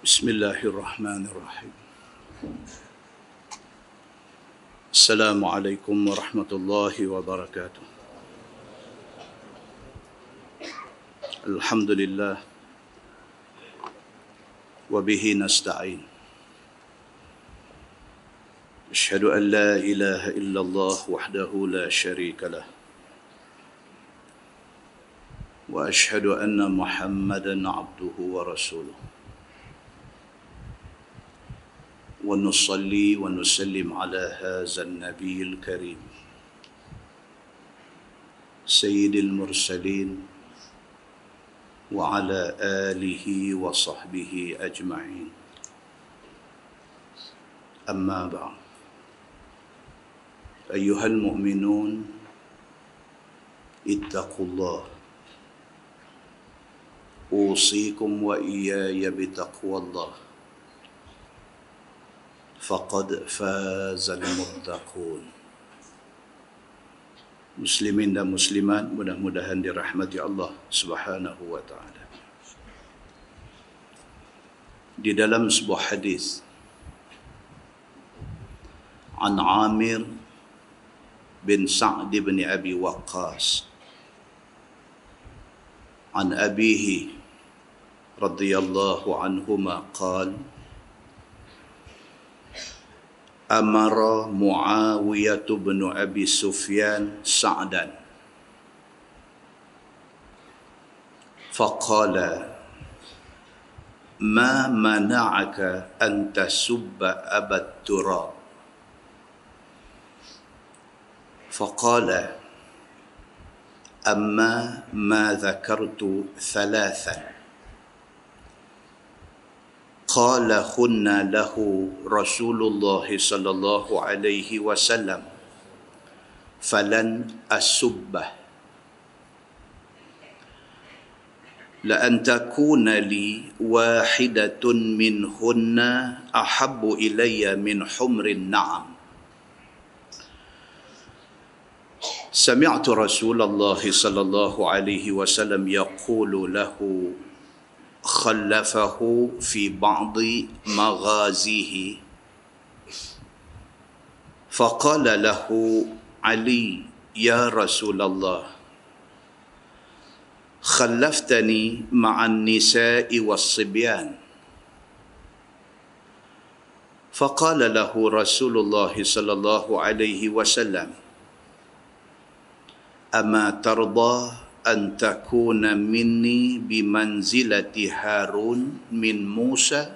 Bismillahirrahmanirrahim. Assalamualaikum warahmatullahi wabarakatuh. Alhamdulillah wa bihi nasta'in. Asyhadu an la ilaha illallah wahdahu la syarika lah. Wa asyhadu anna Muhammadan abduhu wa rasuluh. ونصلي ونسلم على هذا النبي الكريم سيد المرسلين وعلى آله وصحبه أجمعين أما بعد أيها المؤمنون اتقوا الله أوصيكم وإياي بتقوى الله faqad fazal muttaqun. Muslimin dan muslimat, mudah-mudahan dirahmati Allah Subhanahu wa taala. Di dalam sebuah hadis an Amir bin Sa'd bin Abi Waqqas an abihi radhiyallahu anhuma qala amara Muawiyah bin Abi Sufyan Sa'dan faqala ma mana'aka an tasubba Abat Turab faqala amma ma dhakartu thalathan قال خنا له رسول الله صلى الله عليه وسلم فلن أسبه لأن تكون لي واحدة منهن أحب إلي من حمر النعم سمعت رسول الله صلى الله عليه وسلم يقول له خلفه في بعض مغازيه فقال له علي يا رسول الله خلفتني مع النساء والصبيان فقال له رسول الله صلى الله عليه وسلم أما ترضى أن تكون مني بمنزلة هارون من موسى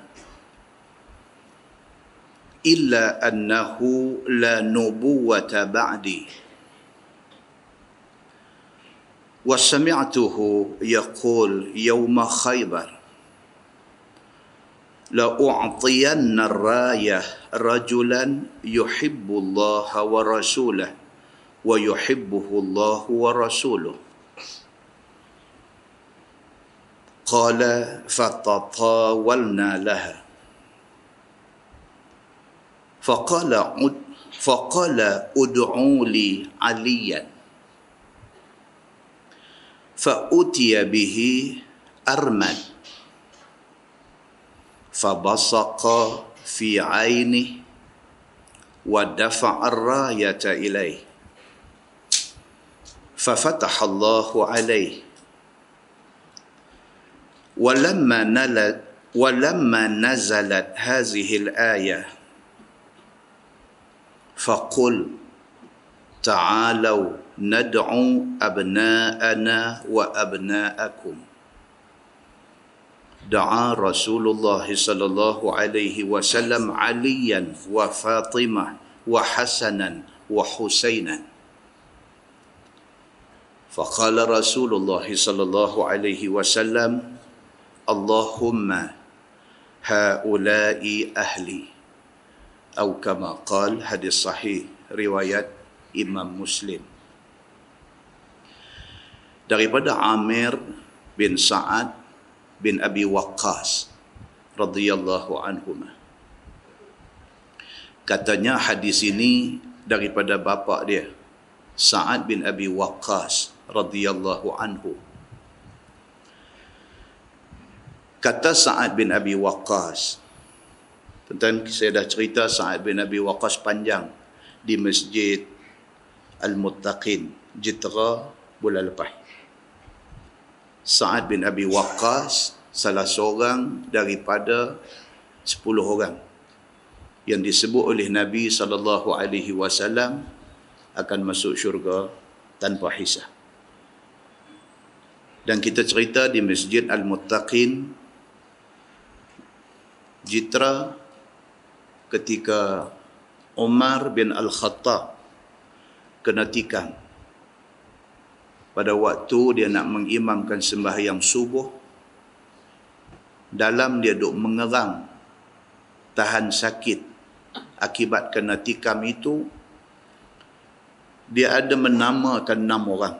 إلا أنه لا نبوة بعدي وسمعته يقول يوم خيبر لأعطين الراية رجلا يحب الله ورسوله ويحبه الله ورسوله قال فتطاولنا لها فقال ادعوا لي عليا فأتي به أرمد فبصق في عينه ودفع الراية إليه ففتح الله عليه ولما نزلت هذه الآية فقل تعالوا ندعو أبناءنا وأبناءكم دعا رسول الله صلى الله عليه وسلم عليا وفاطمة وحسنا وحسينا فقال رسول الله صلى الله عليه وسلم Allahumma haula'i ahli atau kama qal, hadis sahih riwayat Imam Muslim. Daripada Amir bin Sa'ad bin Abi Waqqas radhiyallahu anhuma, katanya hadis ini daripada bapa dia Sa'ad bin Abi Waqqas radhiyallahu anhu. Kata Sa'ad bin Abi Waqqas. Tuan-tuan, saya dah cerita Sa'ad bin Abi Waqqas panjang di Masjid Al-Muttaqin, Jitra, bulan lepas. Sa'ad bin Abi Waqqas salah seorang daripada 10 orang yang disebut oleh Nabi SAW akan masuk syurga tanpa hisab. Dan kita cerita di Masjid Al-Muttaqin, Jitra, ketika Umar bin Al-Khattab kena tikam. Pada waktu dia nak mengimamkan sembahyang subuh, dalam dia duk mengerang, tahan sakit akibat kena tikam itu, dia ada menamakan 6 orang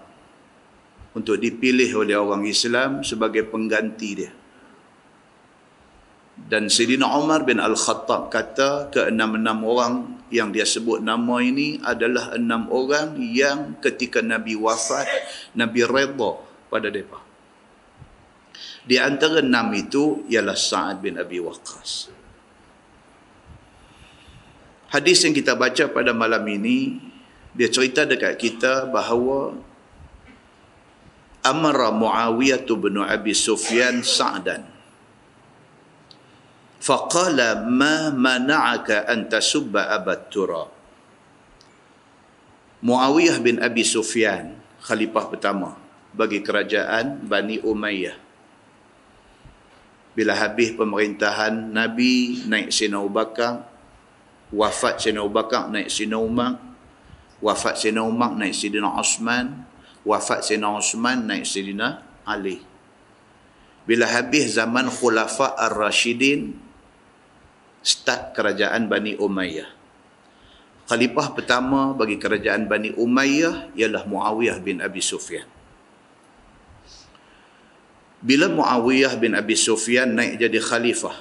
untuk dipilih oleh orang Islam sebagai pengganti dia. Dan Sayyidina Umar bin Al-Khattab kata ke-6 orang yang dia sebut nama ini adalah 6 orang yang ketika Nabi wafat, Nabi redha pada mereka. Di antara 6 itu ialah Sa'ad bin Abi Waqqas. Hadis yang kita baca pada malam ini, dia cerita dekat kita bahawa amara Muawiyah bin Abi Sufyan Sa'dan faqala ma mana'aka an tasubba Abat Turab. Muawiyah bin Abi Sufyan, khalifah pertama bagi kerajaan Bani Umayyah. Bila habis pemerintahan Nabi, naik Sayyidina Abu Bakar, wafat Sayyidina Abu Bakar, naik Sayyidina Umar, wafat Sayyidina Umar, naik Sayyidina Osman, wafat Sayyidina Osman, naik Sayyidina Ali. Bila habis zaman Khulafa Ar-Rashidin, start kerajaan Bani Umayyah. Khalifah pertama bagi kerajaan Bani Umayyah ialah Muawiyah bin Abi Sufyan. Bila Muawiyah bin Abi Sufyan naik jadi khalifah,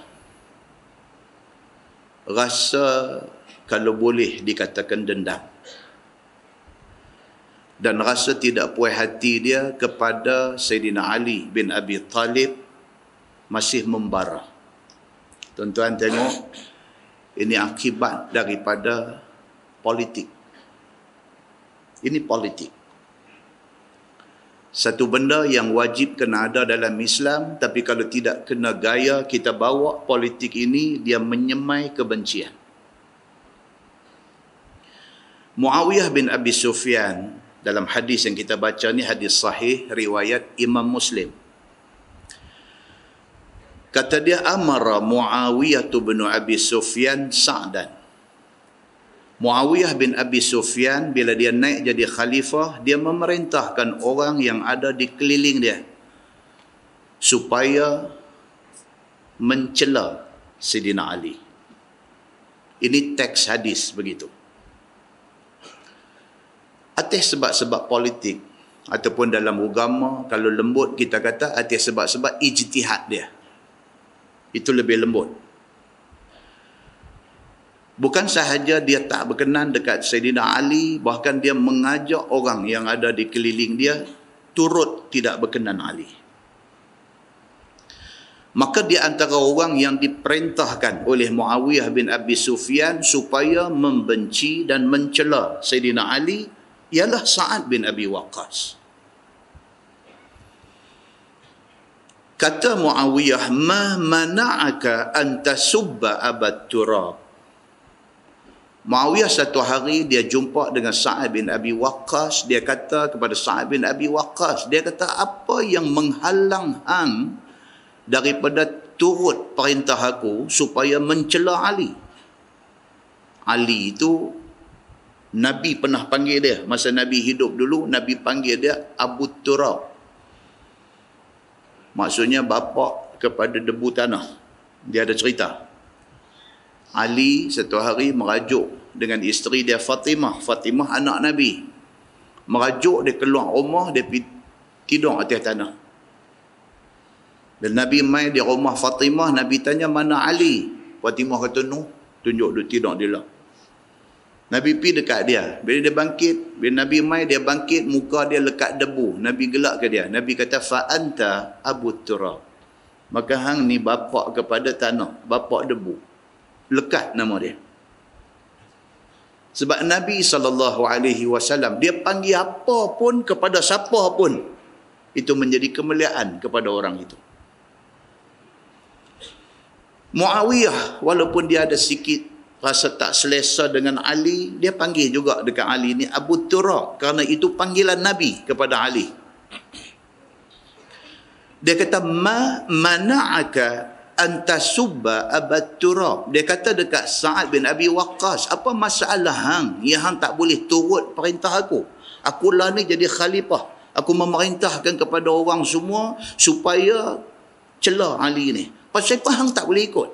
rasa kalau boleh dikatakan dendam. Dan rasa tidak puas hati dia kepada Sayyidina Ali bin Abi Talib masih membara. Tuan-tuan tengok, ini akibat daripada politik. Ini politik. Satu benda yang wajib kena ada dalam Islam, tapi kalau tidak kena gaya kita bawa politik ini, dia menyemai kebencian. Muawiyah bin Abi Sufyan, dalam hadis yang kita baca ni, hadis sahih, riwayat Imam Muslim. Kata dia, amara Muawiyah bin Abi Sufyan Sa'dan. Muawiyah bin Abi Sufyan bila dia naik jadi khalifah, dia memerintahkan orang yang ada di keliling dia supaya mencela Sayyidina Ali. Ini teks hadis begitu. Atas sebab-sebab politik ataupun dalam agama, kalau lembut kita kata atas sebab-sebab ijtihad dia. Itu lebih lembut. Bukan sahaja dia tak berkenan dekat Sayyidina Ali, bahkan dia mengajak orang yang ada di keliling dia turut tidak berkenan Ali. Maka di antara orang yang diperintahkan oleh Muawiyah bin Abi Sufyan supaya membenci dan mencela Sayyidina Ali ialah Sa'ad bin Abi Waqqas. Kata Muawiyah, ma mana'aka an tasubba Abat Turab. Muawiyah satu hari dia jumpa dengan Sa'ad bin Abi Waqqas. Dia kata kepada Sa'ad bin Abi Waqqas, dia kata, apa yang menghalang hang daripada turut perintah aku supaya mencela Ali? Ali itu Nabi pernah panggil dia. Masa Nabi hidup dulu, Nabi panggil dia Abu Turab. Maksudnya bapa kepada debu tanah. Dia ada cerita. Ali satu hari merajuk dengan isteri dia Fatimah. Fatimah anak Nabi. Merajuk dia keluar rumah, dia tidur atas tanah. Dan Nabi mai di rumah Fatimah, Nabi tanya mana Ali? Fatimah kata no, tunjuk dia tidur dia lah. Nabi pergi dekat dia. Bila dia bangkit, bila Nabi mai dia bangkit, muka dia lekat debu. Nabi gelak ke dia. Nabi kata fa anta Abu Turab. Maka hang ni bapak kepada tanah, bapak debu. Lekat nama dia. Sebab Nabi SAW, dia panggil apa pun kepada siapa pun, itu menjadi kemuliaan kepada orang itu. Muawiyah, walaupun dia ada sikit rasa tak selesa dengan Ali, dia panggil juga dekat Ali ni Abu Turab, kerana itu panggilan Nabi kepada Ali. Dia kata, ma mana'aka antasubba Abu Turab. Dia kata dekat Sa'ad bin Abi Waqqas, apa masalah hang yang hang tak boleh turut perintah aku? Akulah ni jadi khalifah. Aku memerintahkan kepada orang semua supaya celah Ali ni. Pasal apa hang tak boleh ikut?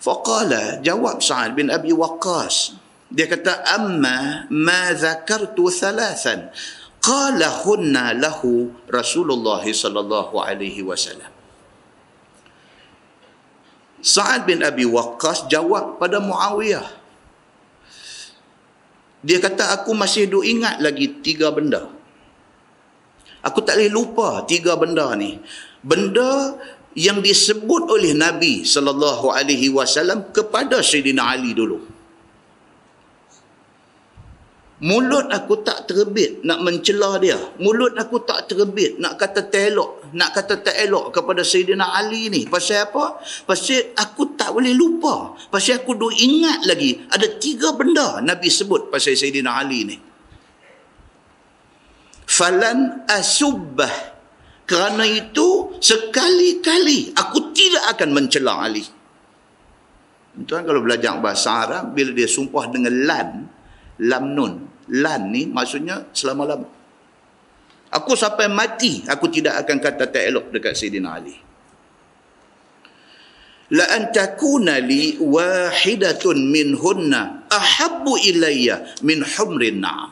Faqala, jawab Sa'ad bin Abi Waqqas. Dia kata, amma ma zakartu thalathan qala hunna lahu Rasulullah sallallahu alaihi wasallam. Sa'ad bin Abi Waqqas jawab pada Muawiyah. Dia kata, aku masih duk ingat lagi 3 benda. Aku tak boleh lupa 3 benda ni. Benda yang disebut oleh Nabi sallallahu alaihi wasallam kepada Sayyidina Ali dulu. Mulut aku tak terbit nak mencela dia. Mulut aku tak terbit nak kata tak elok kepada Sayyidina Ali ni. Pasal apa? Pasal aku tak boleh lupa. Pasal aku duk ingat lagi ada 3 benda Nabi sebut pasal Sayyidina Ali ni. Falan asubbah. Kerana itu sekali-kali aku tidak akan mencela Ali. Tuan kalau belajar bahasa Arab, bila dia sumpah dengan lam nun. Lan ni maksudnya selama-lama. Aku sampai mati, aku tidak akan kata tak elok dekat Sayyidina Ali. La an takuna li wahidatun minhunna ahabbu ilayya min humrin na'am.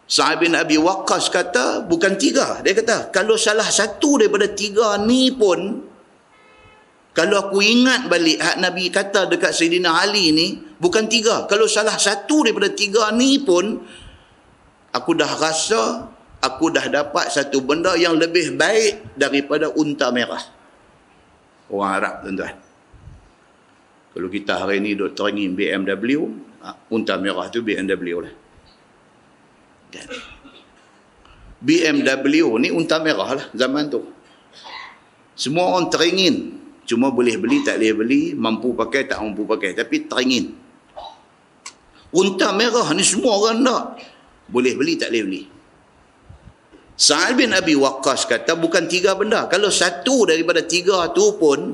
Sa'ad bin Abi Waqqas kata, bukan 3. Dia kata, kalau salah satu daripada 3 ni pun, kalau aku ingat balik hak Nabi kata dekat Sayyidina Ali ni, bukan 3. Kalau salah satu daripada 3 ni pun, aku dah rasa, aku dah dapat satu benda yang lebih baik daripada unta merah. Orang Arab, tuan-tuan. Kalau kita hari ni duk teringin BMW, unta merah tu BMW lah. BMW ni unta merah lah zaman tu. Semua orang teringin. Cuma boleh beli, tak boleh beli, mampu pakai, tak mampu pakai. Tapi teringin. Unta merah ni semua orang nak. Boleh beli, tak boleh beli. Sa'ad bin Abi Waqqas kata, bukan 3 benda. Kalau satu daripada 3 tu pun,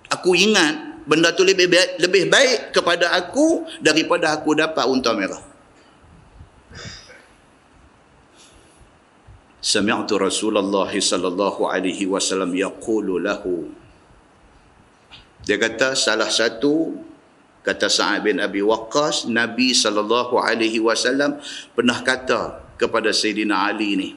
aku ingat, benda tu lebih baik kepada aku, daripada aku dapat unta merah. Sami'tu Rasulullah sallallahu alaihi wasallam yaqulu lahu. Dia kata salah satu, kata Sa'ad bin Abi Waqqas, Nabi SAW pernah kata kepada Sayyidina Ali ni,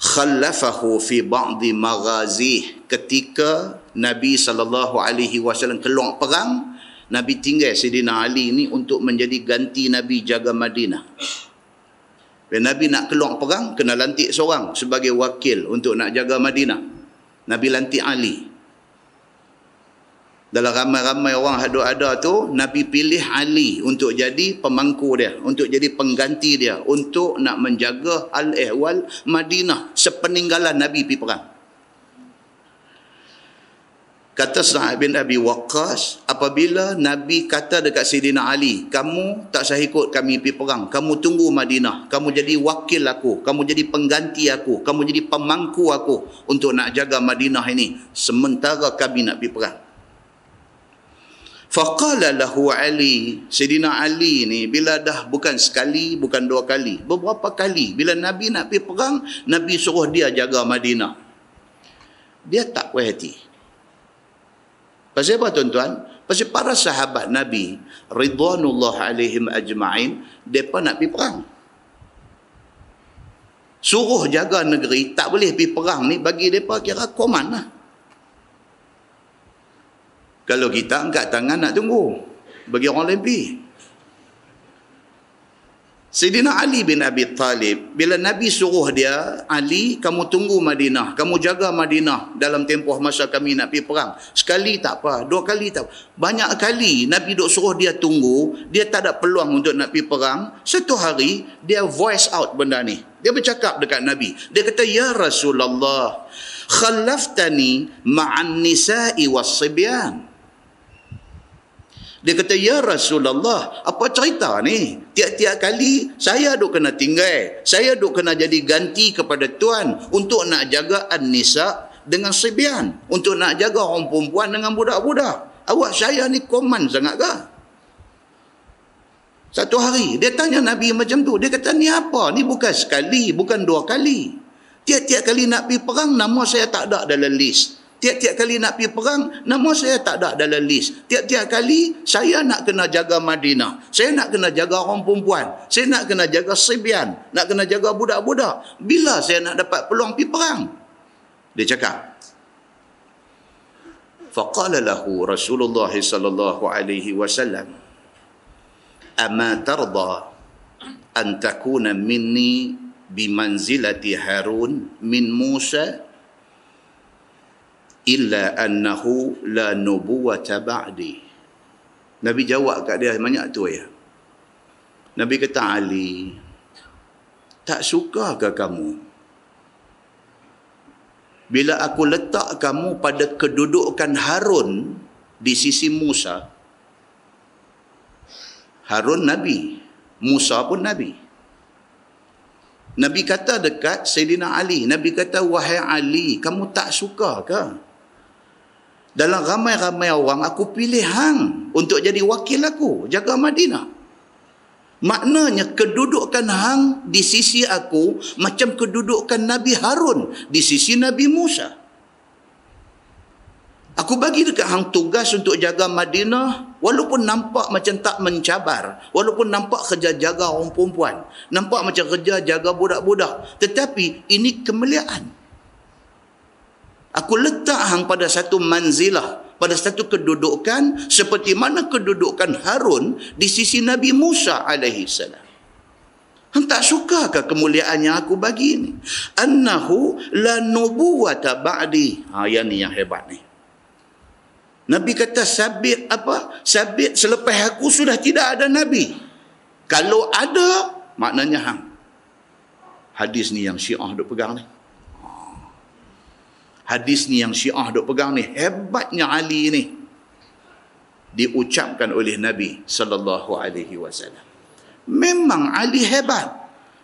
khallafahu fi ba'di maghazih. Ketika Nabi SAW keluar perang, Nabi tinggal Sayyidina Ali ni untuk menjadi ganti Nabi jaga Madinah. Bila Nabi nak keluar perang, kena lantik seorang sebagai wakil untuk nak jaga Madinah. Nabi lantik Ali. Dalam ramai-ramai orang ada tu, Nabi pilih Ali untuk jadi pemangku dia, untuk jadi pengganti dia, untuk nak menjaga al-ehwal Madinah sepeninggalan Nabi pergi perang. Kata Sa'ad bin Abi Waqqas, apabila Nabi kata dekat Sayyidina Ali, kamu tak usah ikut kami pergi perang, kamu tunggu Madinah, kamu jadi wakil aku, kamu jadi pengganti aku, kamu jadi pemangku aku untuk nak jaga Madinah ini sementara kami nak pergi perang. Faqala lahu Ali, Sayyidina Ali ni bila dah bukan sekali, bukan 2 kali, beberapa kali bila Nabi nak pergi perang, Nabi suruh dia jaga Madinah. Dia tak puas hati. Pasal apa, tuan-tuan? Pasal para sahabat Nabi ridwanullah alaihim ajma'in, depa nak pergi perang. Suruh jaga negeri, tak boleh pergi perang ni, bagi depa kira koman lah. Kalau kita angkat tangan nak tunggu, bagi orang lain pergi. Sayyidina Ali bin Abi Talib, bila Nabi suruh dia, Ali, kamu tunggu Madinah, kamu jaga Madinah dalam tempoh masa kami nak pergi perang. Sekali tak apa, dua kali tak apa. Banyak kali Nabi duk suruh dia tunggu, dia tak ada peluang untuk nak pergi perang. Satu hari, dia voice out benda ni. Dia bercakap dekat Nabi. Dia kata, Ya Rasulullah, khallaftani ma'an nisa'i was-sibyan. Dia kata, Ya Rasulullah, apa cerita ni? Tiap-tiap kali saya duk kena tinggal. Saya duk kena jadi ganti kepada Tuan untuk nak jaga an-nisa dengan sibyan. Untuk nak jaga orang perempuan dengan budak-budak. Awak saya ni koman sangat ke? Satu hari, dia tanya Nabi macam tu. Dia kata, ni apa? Ni bukan sekali, bukan dua kali. Tiap-tiap kali nak pergi perang, nama saya tak ada dalam list. Tiap-tiap kali nak pergi perang, nama saya tak ada dalam list. Tiap-tiap kali, saya nak kena jaga Madinah. Saya nak kena jaga orang perempuan. Saya nak kena jaga sibyan. Nak kena jaga budak-budak. Bila saya nak dapat peluang pergi perang? Dia cakap. Faqala lahu Rasulullah sallallahu alaihi wasallam, Ama tarda an takuna minni bimanzilati Harun min Musa illa annahu la nubuwata ba'di. Nabi jawab kat dia banyak tu ya. Nabi kata, Ali, tak suka ke kamu bila aku letak kamu pada kedudukan Harun di sisi Musa? Harun Nabi, Musa pun Nabi. Nabi kata dekat Sayyidina Ali, Nabi kata, wahai Ali, kamu tak suka ke? Dalam ramai-ramai orang, aku pilih hang untuk jadi wakil aku, jaga Madinah. Maknanya kedudukan hang di sisi aku macam kedudukan Nabi Harun di sisi Nabi Musa. Aku bagi dekat hang tugas untuk jaga Madinah, walaupun nampak macam tak mencabar, walaupun nampak kerja jaga orang perempuan, nampak macam kerja jaga budak-budak, tetapi ini kemuliaan. Aku letak hang pada satu manzilah, pada satu kedudukan seperti mana kedudukan Harun di sisi Nabi Musa alaihi salam. Hang tak suka ke kemuliaan yang aku bagi ni? Annahu la nubuwata ba'di. Yang ni yang hebat ni. Nabi kata sabit apa? Sabit selepas aku sudah tidak ada Nabi. Kalau ada, maknanya hang. Hadis ni yang Syiah duk pegang ni. Hadis ni yang Syiah duk pegang ni. Hebatnya Ali ni. Diucapkan oleh Nabi sallallahu alaihi wasallam. Memang Ali hebat.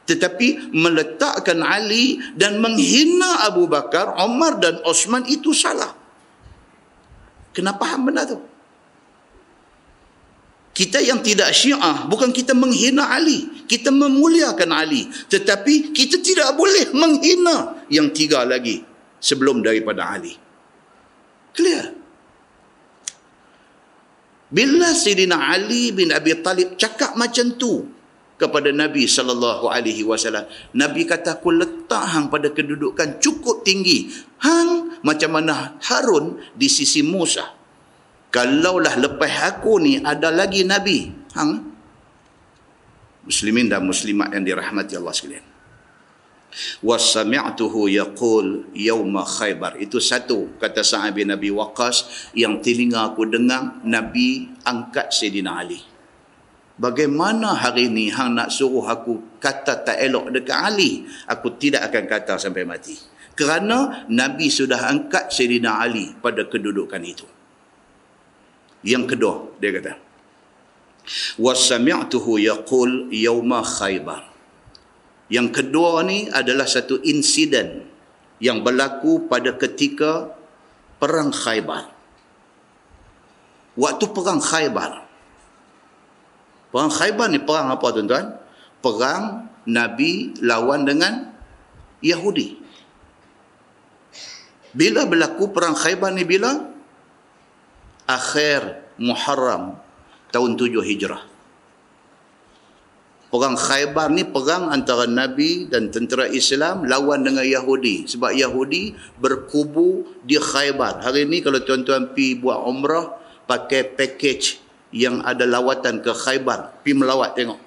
Tetapi meletakkan Ali dan menghina Abu Bakar, Umar dan Osman itu salah. Kena faham benda tu. Kita yang tidak Syiah, bukan kita menghina Ali. Kita memuliakan Ali. Tetapi kita tidak boleh menghina yang tiga lagi sebelum daripada Ali. Clear? Bila Sayyidina Ali bin Abi Talib cakap macam tu kepada Nabi sallallahu alaihi wasallam, Nabi kata, aku letak hang pada kedudukan cukup tinggi. Hang macam mana Harun di sisi Musa. Kalaulah lepas aku ni ada lagi Nabi, hang muslimin dan muslimat yang dirahmati Allah sekalian. Wasami'tuhu yaqul yauma Khaybar. Itu satu kata Sa'ad bin Abi Waqqas yang telinga aku dengar Nabi angkat Sayyidina Ali. Bagaimana hari ni hang nak suruh aku kata tak elok dekat Ali? Aku tidak akan kata sampai mati. Kerana Nabi sudah angkat Sayyidina Ali pada kedudukan itu. Yang kedua, dia kata, wasami'tuhu yaqul yauma Khaybar. Yang kedua ni adalah satu insiden yang berlaku pada ketika Perang Khaybar. Waktu Perang Khaybar. Perang Khaybar ni perang apa tuan-tuan? Perang Nabi lawan dengan Yahudi. Bila berlaku Perang Khaybar ni bila? Akhir Muharram tahun 7 Hijrah. Perang Khaybar ni perang antara Nabi dan tentera Islam lawan dengan Yahudi. Sebab Yahudi berkubu di Khaybar. Hari ni kalau tuan-tuan pergi buat umrah, pakai package yang ada lawatan ke Khaybar, pergi melawat tengok.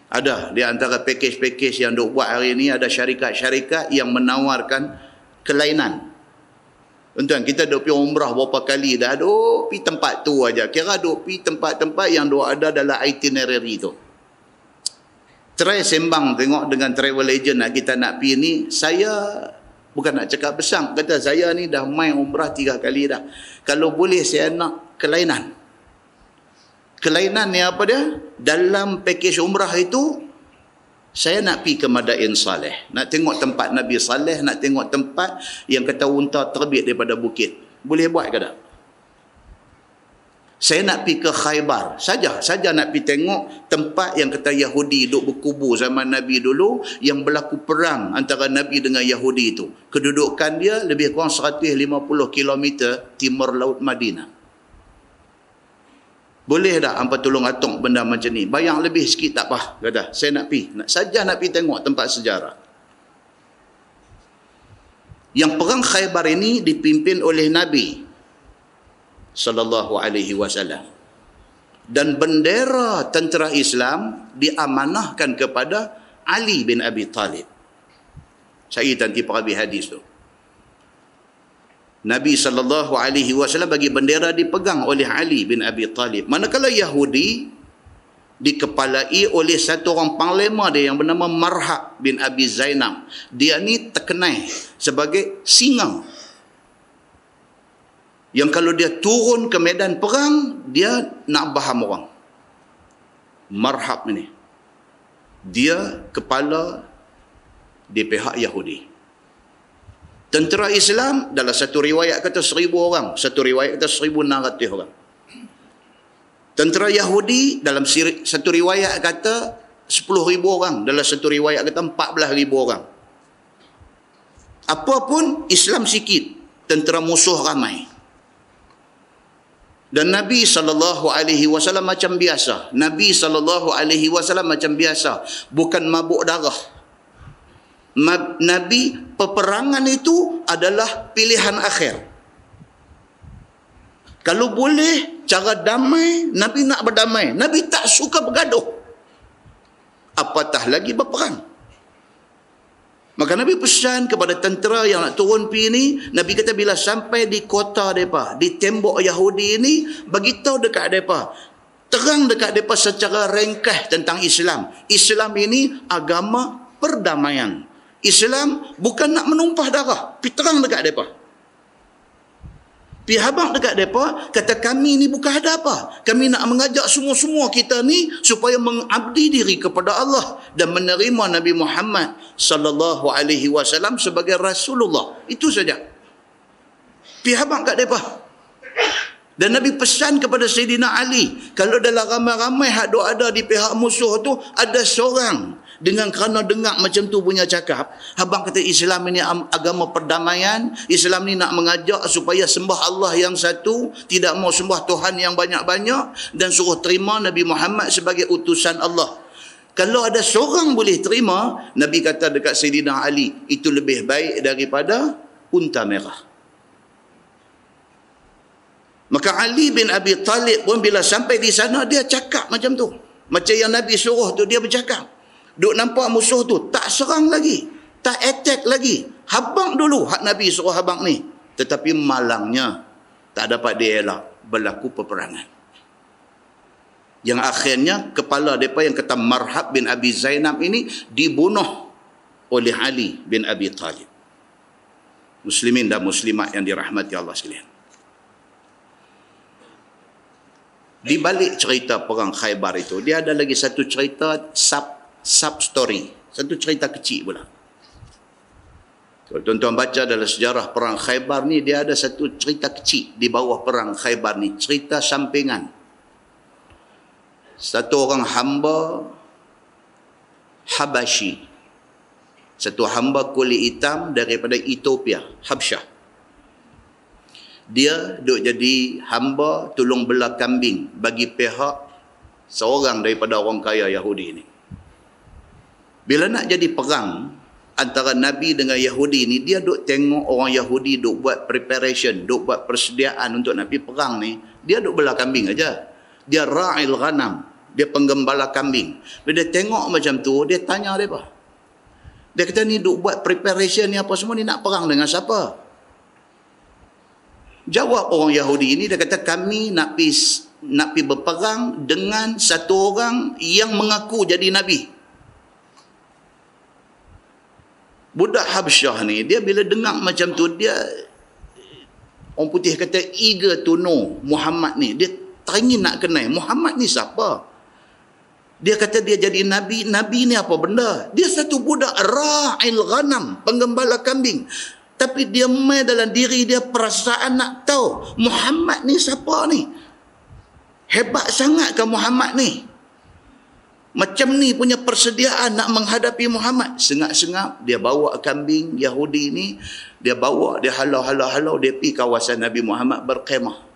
Ada di antara pakej-pakej yang duk buat hari ni, ada syarikat-syarikat yang menawarkan kelainan. Tuan, kita duk pergi umrah berapa kali dah, duk pergi tempat tu aja. Kira duk pergi tempat-tempat yang duk ada dalam itinerary tu. Try sembang tengok dengan travel agent kita nak pergi ni. Saya bukan nak cakap besar, kata saya ni dah main umrah 3 kali dah. Kalau boleh saya nak kelainan. Kelainan ni apa dia? Dalam pakej umrah itu, saya nak pergi ke Madain Saleh. Nak tengok tempat Nabi Saleh, nak tengok tempat yang kata unta terbit daripada bukit. Boleh buat ke tak? Saya nak pergi ke Khaybar. Saja nak pergi tengok tempat yang kata Yahudi duk berkubur zaman Nabi dulu, yang berlaku perang antara Nabi dengan Yahudi itu. Kedudukan dia lebih kurang 150 km timur laut Madinah. Boleh tak hampa tolong atok benda macam ni? Bayang lebih sikit tak apa. Kata, saya nak pergi. Nak pergi tengok tempat sejarah. Yang perang Khaybar ini dipimpin oleh Nabi sallallahu alaihi wasallam. Dan bendera tentera Islam diamanahkan kepada Ali bin Abi Talib. Saya nanti perawi hadis tu. Nabi SAW bagi bendera dipegang oleh Ali bin Abi Talib. Manakala Yahudi dikepalai oleh satu orang panglima dia yang bernama Marhab bin Abi Zainab. Dia ni terkenal sebagai singa. Yang kalau dia turun ke medan perang, dia nak baham orang. Marhab ni, dia kepala di pihak Yahudi. Tentera Islam dalam satu riwayat kata 1,000 orang, satu riwayat kata 1,600 orang. Tentera Yahudi dalam satu riwayat kata 10,000 orang, dalam satu riwayat kata 14,000 orang. Apapun Islam sikit, tentera musuh ramai. Dan Nabi SAW macam biasa. Nabi SAW macam biasa, bukan mabuk darah. Nabi, peperangan itu adalah pilihan akhir. Kalau boleh cara damai, Nabi nak berdamai. Nabi tak suka bergaduh, apatah lagi berperang. Maka Nabi pesan kepada tentera yang nak turun pergi ni, Nabi kata bila sampai di kota mereka, di tembok Yahudi ini, beritahu dekat mereka, terang dekat mereka secara ringkas tentang Islam. Islam ini agama perdamaian. Islam bukan nak menumpah darah. Pergi terang dekat mereka. Pergi habaq dekat mereka, kata kami ni bukan ada apa. Kami nak mengajak semua-semua kita ni supaya mengabdi diri kepada Allah dan menerima Nabi Muhammad sallallahu alaihi wasallam sebagai Rasulullah. Itu saja. Pergi habaq kat mereka. Dan Nabi pesan kepada Sayyidina Ali, kalau dalam ramai-ramai hak ada di pihak musuh tu, ada seorang dengan kerana dengar macam tu punya cakap, abang kata Islam ini agama perdamaian, Islam ni nak mengajak supaya sembah Allah yang satu, tidak mau sembah Tuhan yang banyak-banyak, dan suruh terima Nabi Muhammad sebagai utusan Allah. Kalau ada seorang boleh terima, Nabi kata dekat Sayyidina Ali, itu lebih baik daripada unta merah. Maka Ali bin Abi Talib pun bila sampai di sana, dia cakap macam tu. Macam yang Nabi suruh tu, dia bercakap. Duk nampak musuh tu, tak serang lagi, tak attack lagi. Habang dulu hak Nabi suruh habang ni. Tetapi malangnya, tak dapat dielak, berlaku peperangan. Yang akhirnya, kepala mereka yang kata Marhab bin Abi Zainab ini, dibunuh oleh Ali bin Abi Talib. Muslimin dan muslimat yang dirahmati Allah sekalian. Di balik cerita perang Khaybar itu, dia ada lagi satu cerita sub story, satu cerita kecil pula. Kalau tuan-tuan baca dalam sejarah perang Khaybar ni, dia ada satu cerita kecil di bawah perang Khaybar ni, cerita sampingan. Satu orang hamba Habashi, satu hamba kulit hitam daripada Ethiopia, Habsyah. Dia duk jadi hamba tolong bela kambing bagi pihak seorang daripada orang kaya Yahudi ni. Bila nak jadi perang antara Nabi dengan Yahudi ni, dia duk tengok orang Yahudi duk buat preparation, duk buat persediaan untuk nak pergi perang ni. Dia duk bela kambing aja. Dia ra'il ghanam. Dia penggembala kambing. Bila dia tengok macam tu, dia tanya mereka. Dia kata, ni duk buat preparation ni apa semua ni, nak perang dengan siapa? Jawab orang Yahudi ini, dia kata, kami nak pergi berperang dengan satu orang yang mengaku jadi Nabi. Budak Habsyah ni, dia bila dengar macam tu, dia, orang putih kata, eager to know Muhammad ni. Dia teringin nak kenal, Muhammad ni siapa? Dia kata dia jadi Nabi. Nabi ni apa benda? Dia satu budak ra'il ghanam, penggembala kambing. Tapi dia mai dalam diri dia perasaan nak tahu, Muhammad ni siapa ni? Hebat sangat ke Muhammad ni? Macam ni punya persediaan nak menghadapi Muhammad. Sengak-sengak dia bawa kambing Yahudi ni, dia bawa, dia halau, dia pergi kawasan Nabi Muhammad berkhemah.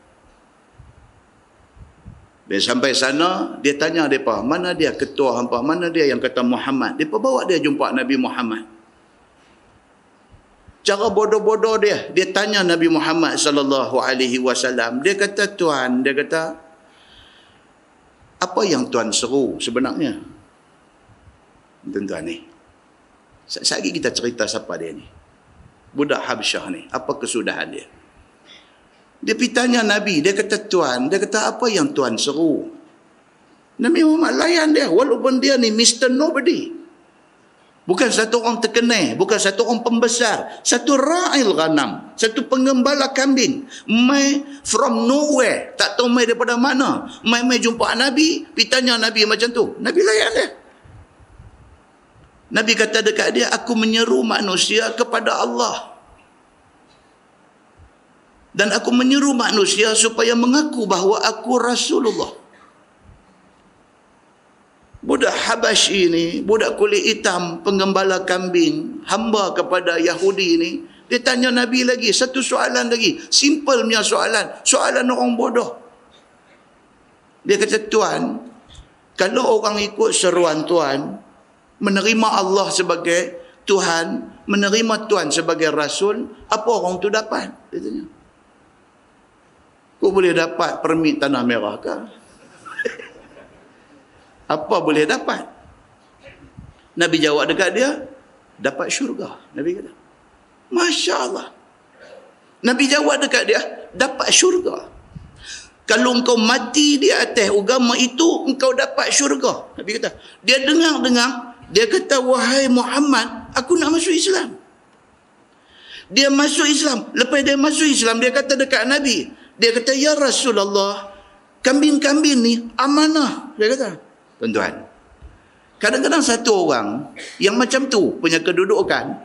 Dia sampai sana, dia tanya mereka, mana dia ketua hampa, mana dia yang kata Muhammad? Mereka bawa dia jumpa Nabi Muhammad. Cara bodoh-bodoh dia tanya Nabi Muhammad sallallahu alaihi wasallam. Dia kata, Tuan, dia kata, apa yang Tuan seru sebenarnya? Tuan-tuan ni. Sekejap kita cerita siapa dia ni. Budak Habsyah ni, apa kesudahan dia? Dia pergi tanya Nabi, dia kata, Tuan, dia kata, apa yang Tuan seru? Nabi Muhammad layan dia, walaupun dia ni Mr. Nobody. Bukan satu orang terkenal, bukan satu orang pembesar, satu ra'il ghanam, satu penggembala kambing. Mai from nowhere, tak tahu mai daripada mana. Mai jumpa Nabi, pergi tanya Nabi macam tu. Nabi layan dia. Nabi kata dekat dia, aku menyeru manusia kepada Allah. Dan aku menyeru manusia supaya mengaku bahawa aku Rasulullah. Budak Habasyi ni, budak kulit hitam, penggembala kambing, hamba kepada Yahudi ni, dia tanya Nabi lagi, satu soalan lagi. Simple punya soalan. Soalan orang bodoh. Dia kata, Tuan, kalau orang ikut seruan Tuan, menerima Allah sebagai Tuhan, menerima Tuan sebagai Rasul, apa orang tu dapat? Dia tanya. Kau boleh dapat permit tanah merah ke? Apa boleh dapat? Nabi jawab dekat dia, dapat syurga. Nabi kata, Masya Allah. Nabi jawab dekat dia, dapat syurga. Kalau engkau mati di atas agama itu, engkau dapat syurga. Nabi kata, dia dengar-dengar, dia kata, wahai Muhammad, aku nak masuk Islam. Dia masuk Islam. Lepas dia masuk Islam, dia kata dekat Nabi, dia kata, ya Rasulullah, kambing-kambing ni amanah. Dia kata, tuan-tuan, kadang-kadang satu orang yang macam tu punya kedudukan,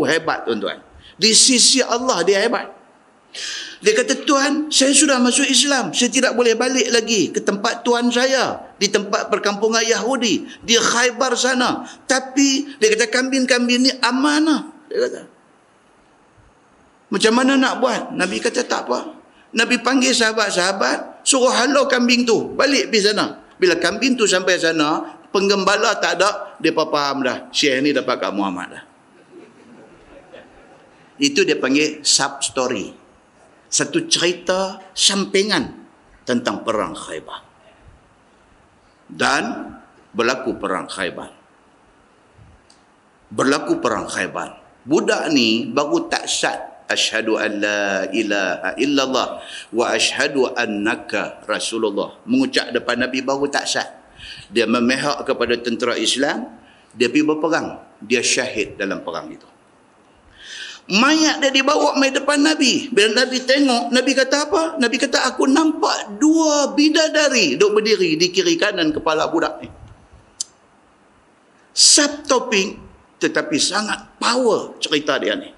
hebat tuan-tuan. Di sisi Allah dia hebat. Dia kata, Tuan, saya sudah masuk Islam. Saya tidak boleh balik lagi ke tempat tuan saya. Di tempat perkampungan Yahudi. Di Khaybar sana. Tapi, dia kata, kambing-kambing ni amanah. Dia kata. Macam mana nak buat? Nabi kata, tak apa. Nabi panggil sahabat-sahabat, suruh halau kambing tu, balik pergi sana. Bila kambing tu sampai sana, penggembala tak ada, dia faham dah, Syekh ni dapat kat Muhammad dah. Itu dia panggil sub-story. Satu cerita sampingan tentang perang Khaybar. Dan berlaku perang Khaybar. Berlaku perang Khaybar. Budak ni baru tak syad. Asyhadu an la ilaha illallah wa asyhadu annaka Rasulullah. Mengucap depan Nabi baru tak syad. Dia memihak kepada tentera Islam, dia pergi berperang, dia syahid dalam perang itu. Mayat dia dibawa mai depan Nabi. Bila Nabi tengok, Nabi kata apa? Nabi kata, aku nampak dua bidadari duduk berdiri di kiri kanan kepala budak ni. Subtopik tetapi sangat power cerita dia ni.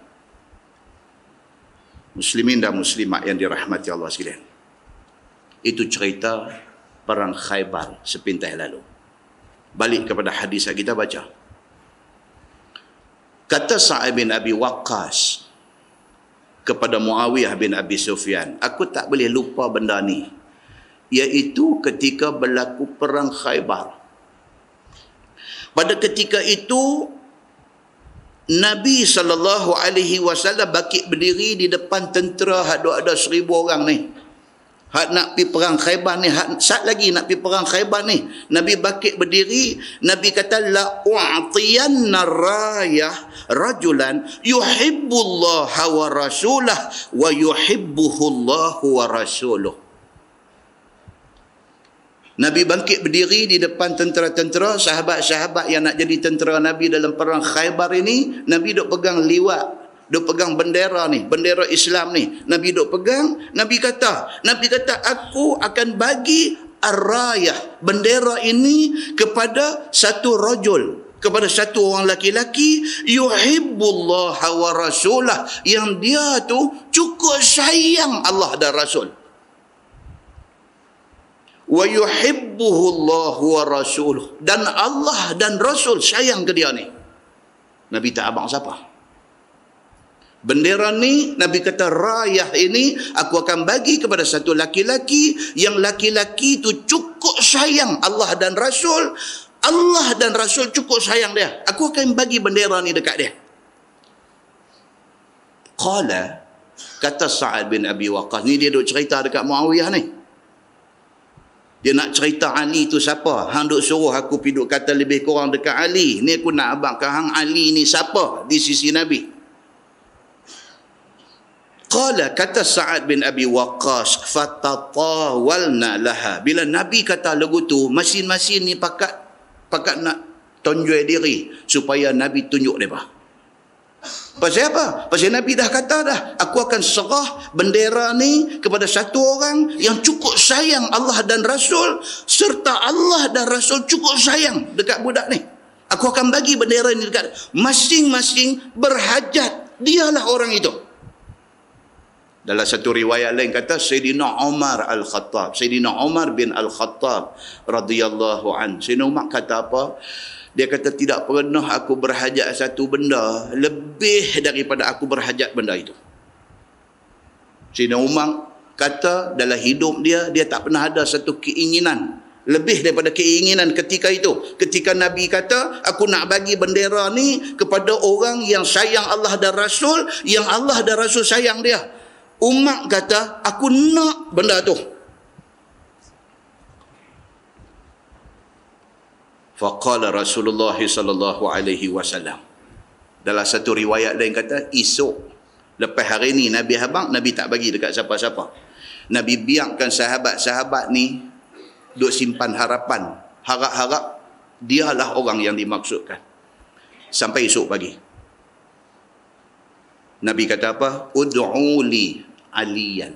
Muslimin dan muslimat yang dirahmati Allah sekalian. Itu cerita perang Khaybar sepintas lalu. Balik kepada hadis yang kita baca. Kata Sa'ad bin Abi Waqqas kepada Muawiyah bin Abi Sufyan, aku tak boleh lupa benda ni. Iaitu ketika berlaku perang Khaybar. Pada ketika itu Nabi SAW bakit berdiri di depan tentera ada 1,000 orang ni. Hak nak pergi perang Khaybar ni, sat lagi nak pergi perang Khaybar ni. Nabi bangkit berdiri, Nabi kata la u'tiyanna rayah rajulan yuhibbullaha wa rasulah wa yuhibbuhullahu wa rasuluh. Nabi bangkit berdiri di depan tentera-tentera, sahabat-sahabat yang nak jadi tentera Nabi dalam perang Khaybar ini. Nabi duk pegang liwat, duk pegang bendera ni, bendera Islam ni. Nabi duk pegang, Nabi kata, aku akan bagi ar-rayah, bendera ini kepada satu rajul, kepada satu orang laki-laki, yuhibbullaha wa rasulah, yang dia tu cukup sayang Allah dan Rasul. Wa yuhibbuhullahu wa rasuluh, dan Allah dan Rasul sayang ke dia ni. Nabi tak abang siapa. Bendera ni, Nabi kata rayah ini aku akan bagi kepada satu laki-laki, yang laki-laki itu cukup sayang Allah dan Rasul. Allah dan Rasul cukup sayang dia. Aku akan bagi bendera ni dekat dia. Qala, kata Sa'ad bin Abi Waqqas. Ni dia duk cerita dekat Muawiyah ni. Dia nak cerita Ali tu siapa. Hang duk suruh aku pergi duk kata lebih kurang dekat Ali. Ni aku nak abang hang Ali ni siapa di sisi Nabi. Qala, kata Sa'ad bin Abi Waqqas, fatatawalna laha. Bila Nabi kata lagu tu, masing-masing ni pakat nak tonjol diri supaya Nabi tunjuk mereka. Pasal apa? Pasal Nabi dah kata dah, aku akan serah bendera ni kepada satu orang yang cukup sayang Allah dan Rasul, serta Allah dan Rasul cukup sayang dekat budak ni. Aku akan bagi bendera ni dekat masing-masing berhajat. Dialah orang itu. Dalam satu riwayat lain kata Sayyidina Umar Al-Khattab, Sayyidina Umar bin Al-Khattab radhiyallahu an. Sayyidina Umar kata apa? Dia kata tidak pernah aku berhajat satu benda lebih daripada aku berhajat benda itu. Sayyidina Umar kata dalam hidup dia tak pernah ada satu keinginan lebih daripada keinginan ketika itu. Ketika Nabi kata aku nak bagi bendera ni kepada orang yang sayang Allah dan Rasul, yang Allah dan Rasul sayang dia. Umar kata, aku nak benda tu. Faqala Rasulullah sallallahu alaihi wasallam. Dalam satu riwayat lain kata, esok lepas hari ni Nabi habang, Nabi tak bagi dekat siapa-siapa. Nabi biarkan sahabat-sahabat ni duk simpan harapan. Harap-harap dialah orang yang dimaksudkan. Sampai esok pagi. Nabi kata apa? Ud'uli Aliyan.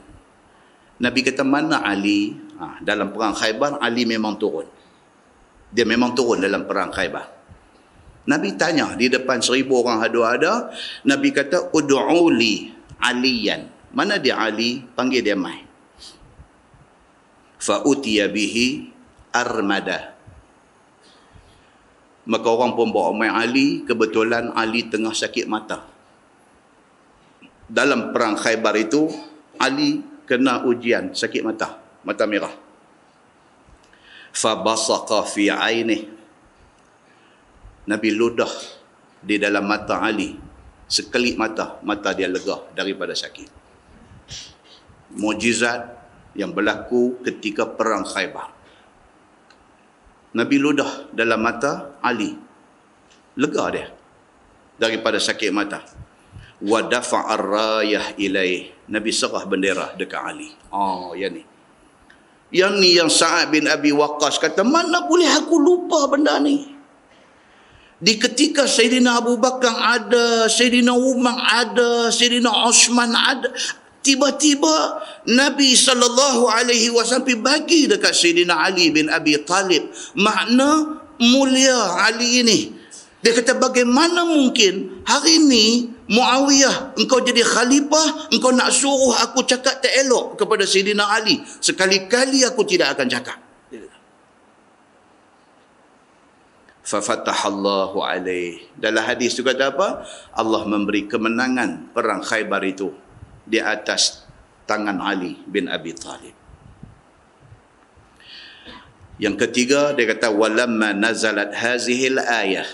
Nabi kata mana Ali? Dalam perang Khaybar, Ali memang turun. Dia memang turun dalam perang Khaybar. Nabi tanya di depan 1000 orang ada. Nabi kata, Ud'uli Aliyan. Mana dia Ali? Panggil dia mai. Fa'utiya bihi armada. Maka orang pun bawa mai Ali. Kebetulan Ali tengah sakit mata. Dalam perang Khaybar itu, Ali kena ujian sakit mata, mata merah. Fabasaqa fi ainih. Nabi ludah di dalam mata Ali. Sekelip mata, mata dia lega daripada sakit. Mukjizat yang berlaku ketika perang Khaybar. Nabi ludah dalam mata Ali. Lega dia daripada sakit mata. Wa dafa'ar rayah ilaih. Nabi serah bendera dekat Ali. Yang ni. Yang ni yang Sa'ad bin Abi Waqqas kata, mana boleh aku lupa benda ni? Di ketika Sayyidina Abu Bakar ada, Sayyidina Umar ada, Sayyidina Osman ada, tiba-tiba Nabi SAW bagi dekat Sayyidina Ali bin Abi Talib makna mulia Ali ini. Dia kata, bagaimana mungkin hari ini Muawiyah, engkau jadi khalifah, engkau nak suruh aku cakap tak elok kepada Sayyidina Ali. Sekali-kali aku tidak akan cakap. Fafatahallahu alaih. Dalam hadis tu kata apa? Allah memberi kemenangan perang Khaybar itu di atas tangan Ali bin Abi Talib. Yang ketiga, dia kata, walamma nazalat hazihil ayah.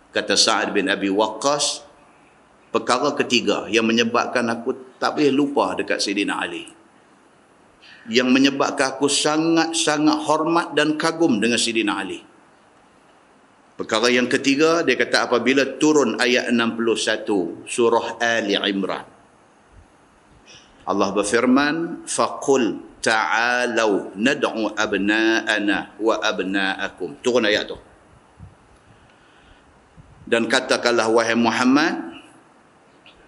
Kata Sa'ad bin Abi Waqqas, perkara ketiga yang menyebabkan aku tak boleh lupa dekat Sayyidina Ali. yang menyebabkan aku sangat-sangat hormat dan kagum dengan Sayyidina Ali. Perkara yang ketiga, dia kata apabila turun ayat 61 surah Ali Imran, Allah berfirman, faqul ta'alau nad'u abna'ana wa abna'akum. Turun ayat tu. Dan katakanlah wahai Muhammad,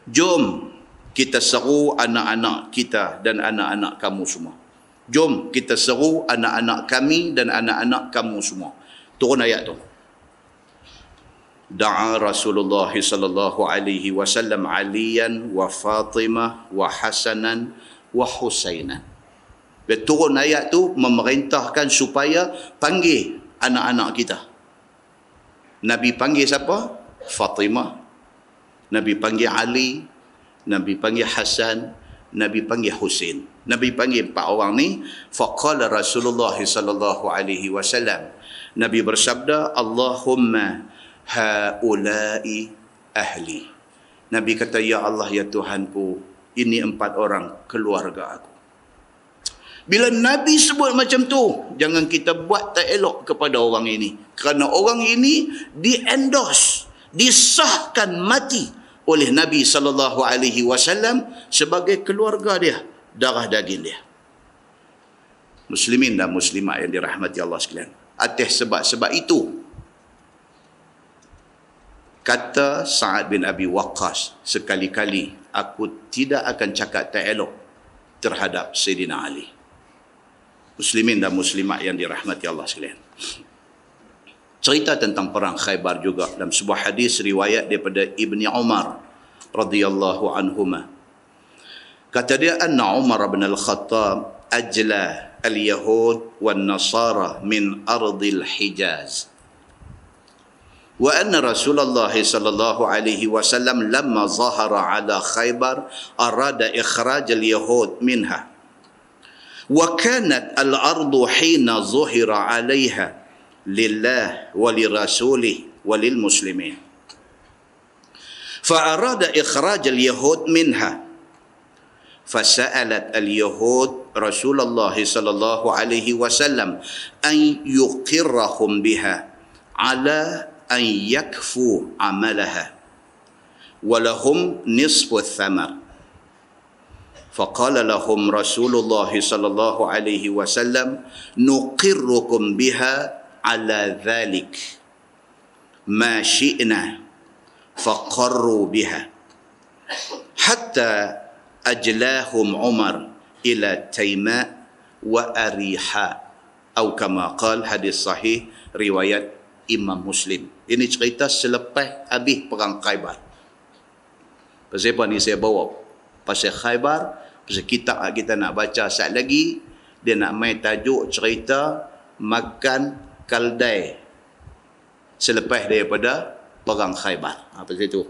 jom kita seru anak-anak kita dan anak-anak kamu semua. Jom kita seru anak-anak kami dan anak-anak kamu semua. Turun ayat tu. Da'a Rasulullah sallallahu alaihi wasallam Aliyan wa Fatimah wa Hasanan wa Husainan. Dia turun ayat tu memerintahkan supaya panggil anak-anak kita. Nabi panggil siapa? Fatimah. Nabi panggil Ali. Nabi panggil Hasan. Nabi panggil Husain. Nabi panggil 4 orang ni. Faqala Rasulullah sallallahu alaihi wasallam. Nabi bersabda, Allahumma haulai ahli. Nabi kata, ya Allah, ya Tuhanku, ini 4 orang keluarga aku. Bila Nabi sebut macam tu, jangan kita buat tak elok kepada orang ini. Kerana orang ini di-endorse, disahkan mati oleh Nabi SAW sebagai keluarga dia, darah daging dia. Muslimin dan muslimat yang dirahmati Allah sekalian. Atas sebab-sebab itu, kata Sa'ad bin Abi Waqqas, sekali-kali aku tidak akan cakap tak elok terhadap Sayyidina Ali. Muslimin dan muslimat yang dirahmati Allah sekalian. Cerita tentang perang Khaybar juga dalam sebuah hadis riwayat daripada Ibni Umar radhiyallahu anhuma. Kata dia, anna Umar bin Al-Khattab ajla al-Yahud wan Nasara min ardil Hijaz. Wa anna Rasulullah sallallahu alaihi wasallam lamma zahara ala Khaybar arada ikhraj al-Yahud minha. Wa kanat al-ardu hina zuhira 'alayha lillah wa lirasulih wa lil muslimin. Fa arada ikhraj al-Yahud minha. Fasa'alat al-Yahud Rasulullah sallallahu alaihi wasallam an yuqirrahum biha ala an yakfu amalaha walahum nisfu thamar. Faqala lahum Rasulullah sallallahu alaihi wasallam nuqirrukum biha ala dhalik ma syi'na faqarru biha hatta ajlahum Umar ila Taima wa Ariha atau kama qal, hadis sahih riwayat Imam Muslim. Ini cerita selepas habis perang Khaybar. Pasal apa ni saya bawa? Pasal Khaybar, pasal kitab kita nak baca saat lagi, dia nak main tajuk cerita makan kaldai selepas daripada perang Khaybar. Pasal itu.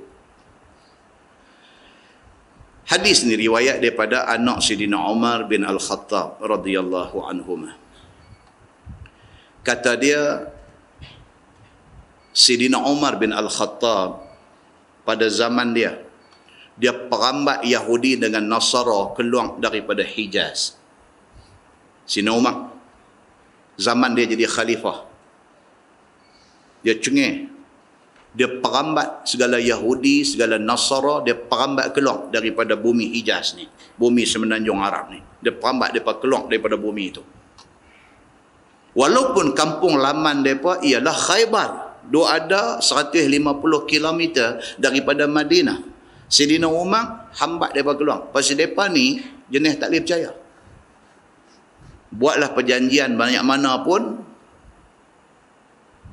Hadis ni riwayat daripada anak Sayyidina Umar bin Al-Khattab radhiyallahu anhuma. Kata dia, Sayyidina Umar bin Al-Khattab pada zaman dia perambat Yahudi dengan Nasara keluar daripada Hijaz. Sayyidina Umar zaman dia jadi khalifah, dia cengih, dia perambat segala Yahudi, segala Nasara, dia perambat keluar daripada bumi Hijaz ni, bumi semenanjung Arab ni. Dia perambat mereka keluar daripada bumi itu. Walaupun kampung laman mereka ialah Khaybar, dia ada 150 km daripada Madinah. Sayyidina Umar hambat mereka keluar. Pasal mereka ni jenis tak boleh percaya. Buatlah perjanjian banyak mana pun,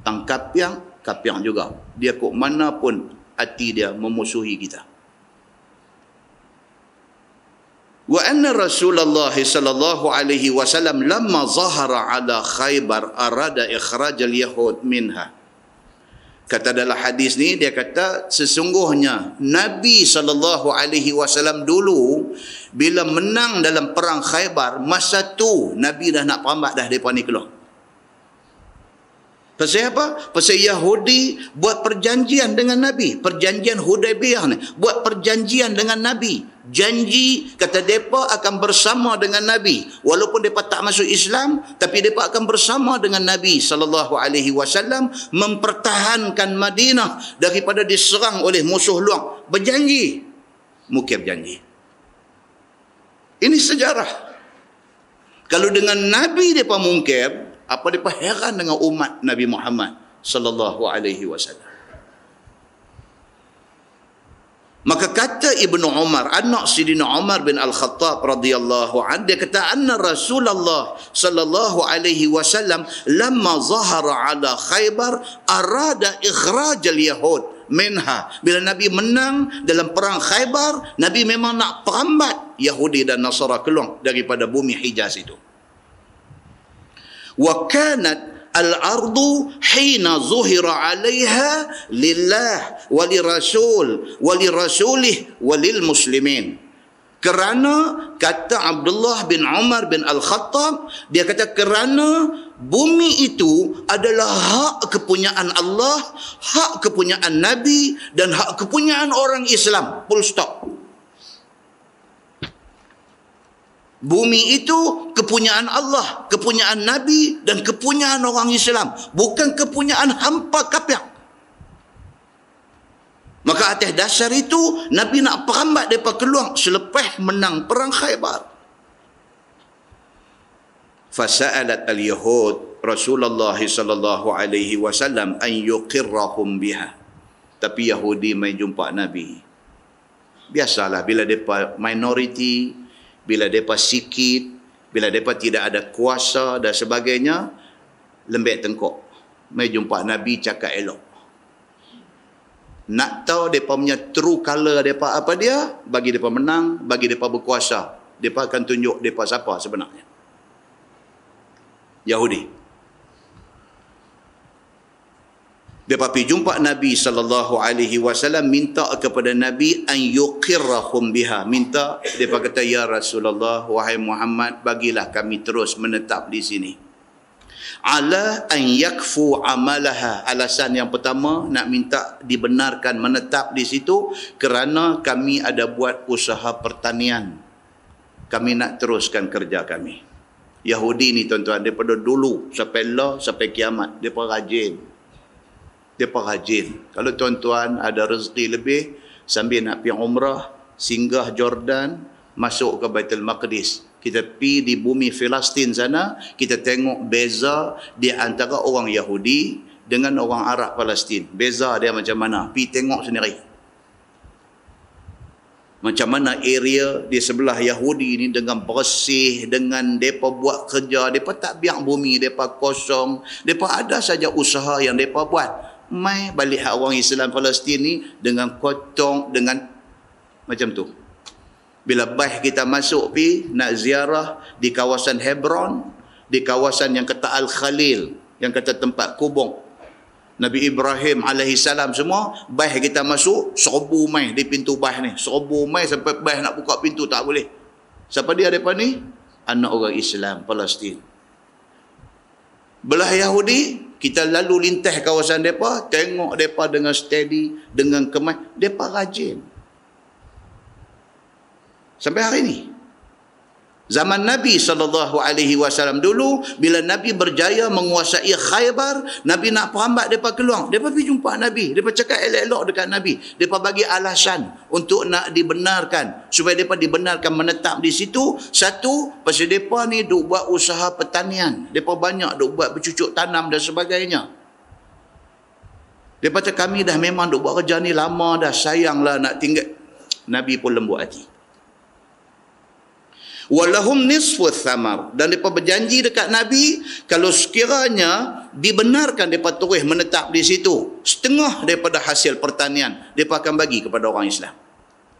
tangkap kapiang juga. Dia kok mana pun hati dia memusuhi kita. Wa anna Rasulullah sallallahu alaihi wasallam lamma zahara ala Khaybar arada ikhraj al-Yahud minha. Kata dalam hadis ni, dia kata sesungguhnya Nabi sallallahu alaihi wasallam dulu bila menang dalam perang Khaybar, masa tu Nabi dah nak perambat dah depa ni keluar. Pasal apa? Pasal Yahudi buat perjanjian dengan Nabi. Perjanjian Hudaibiyah ni. Buat perjanjian dengan Nabi. Janji kata mereka akan bersama dengan Nabi. Walaupun mereka tak masuk Islam, tapi mereka akan bersama dengan Nabi SAW mempertahankan Madinah daripada diserang oleh musuh luar. Berjanji. Mungkin berjanji. Ini sejarah. Kalau dengan Nabi mereka mungkin, apa mereka heran dengan umat Nabi Muhammad sallallahu alaihi wasallam. Maka kata Ibnu Umar, anak Sidina Umar bin Al-Khattab radhiyallahu anhu, dia kata anna Rasulullah sallallahu alaihi wasallam lamma zahara ala Khaybar arada ikhraj al-yahud minha. Bila Nabi menang dalam perang Khaybar, Nabi memang nak perambat Yahudi dan Nasara keluar daripada bumi Hijaz itu. Wa kanat al-ardu hina zuhira 'alaiha lillah wa lirasul wa lirasulih wa lil muslimin. Kerana kata Abdullah bin Umar bin Al-Khattab, dia kata kerana bumi itu adalah hak kepunyaan Allah, hak kepunyaan Nabi dan hak kepunyaan orang Islam. Full stop. Bumi itu kepunyaan Allah, kepunyaan Nabi dan kepunyaan orang Islam. Bukan kepunyaan hampa kafir. Maka atas dasar itu, Nabi nak perambat mereka keluar selepas menang perang Khaybar. Fasa'alat al-Yahud Rasulullah sallallahu alaihi wasallam an yuqirrahum biha. Tapi Yahudi mai jumpa Nabi. Biasalah bila mereka minoriti, bila mereka sikit, bila mereka tidak ada kuasa dan sebagainya, lembek tengkok. Mai jumpa Nabi cakap elok. Nak tahu mereka punya true color mereka apa dia, bagi mereka menang, bagi mereka berkuasa, mereka akan tunjuk mereka siapa sebenarnya. Yahudi. Mereka pergi jumpa Nabi SAW, minta kepada Nabi an yuqirrahum biha. Minta, mereka kata, ya Rasulullah, wahai Muhammad, bagilah kami terus menetap di sini. Ala an yakfu amalaha. Alasan yang pertama, nak minta dibenarkan menetap di situ kerana kami ada buat usaha pertanian. Kami nak teruskan kerja kami. Yahudi ni tuan-tuan, daripada dulu sampai lah, sampai kiamat, mereka rajin. Mereka rajin. Kalau tuan-tuan ada rezeki lebih, sambil nak pergi umrah, singgah Jordan, masuk ke Baitul Maqdis. Kita pergi di bumi Palestin sana, kita tengok beza di antara orang Yahudi dengan orang Arab Palestin. Beza dia macam mana? Pergi tengok sendiri. Macam mana area di sebelah Yahudi ni dengan bersih, dengan mereka buat kerja, mereka tak biar bumi mereka kosong. Mereka ada saja usaha yang mereka buat. Mai balik hak orang Islam Palestin ni dengan kotong, dengan macam tu. Bila baik kita masuk pi nak ziarah di kawasan Hebron, di kawasan yang kata Al-Khalil, yang kata tempat kubur Nabi Ibrahim alaihissalam semua, baik kita masuk, serbu mai di pintu baik ni. Serbu mai sampai baik nak buka pintu tak boleh. Siapa dia depan ni? Anak orang Islam Palestin. Belah Yahudi, kita lalu lintas kawasan mereka, tengok mereka dengan steady, dengan kemas, mereka rajin. Sampai hari ini. Zaman Nabi SAW dulu, bila Nabi berjaya menguasai Khaybar, Nabi nak perambat mereka keluar. Mereka pergi jumpa Nabi. Mereka cakap elok-elok dekat Nabi. Mereka bagi alasan untuk nak dibenarkan. Supaya mereka dibenarkan menetap di situ. Satu, pasal mereka ni duk buat usaha pertanian. Mereka banyak duk buat bercucuk tanam dan sebagainya. Mereka kata kami dah memang duk buat kerja ni lama dah. Sayanglah nak tinggal. Nabi pun lembut hati. Walahum nisfu thamar. Dan mereka berjanji dekat Nabi, kalau sekiranya dibenarkan mereka terus menetap di situ, setengah daripada hasil pertanian mereka akan bagi kepada orang Islam.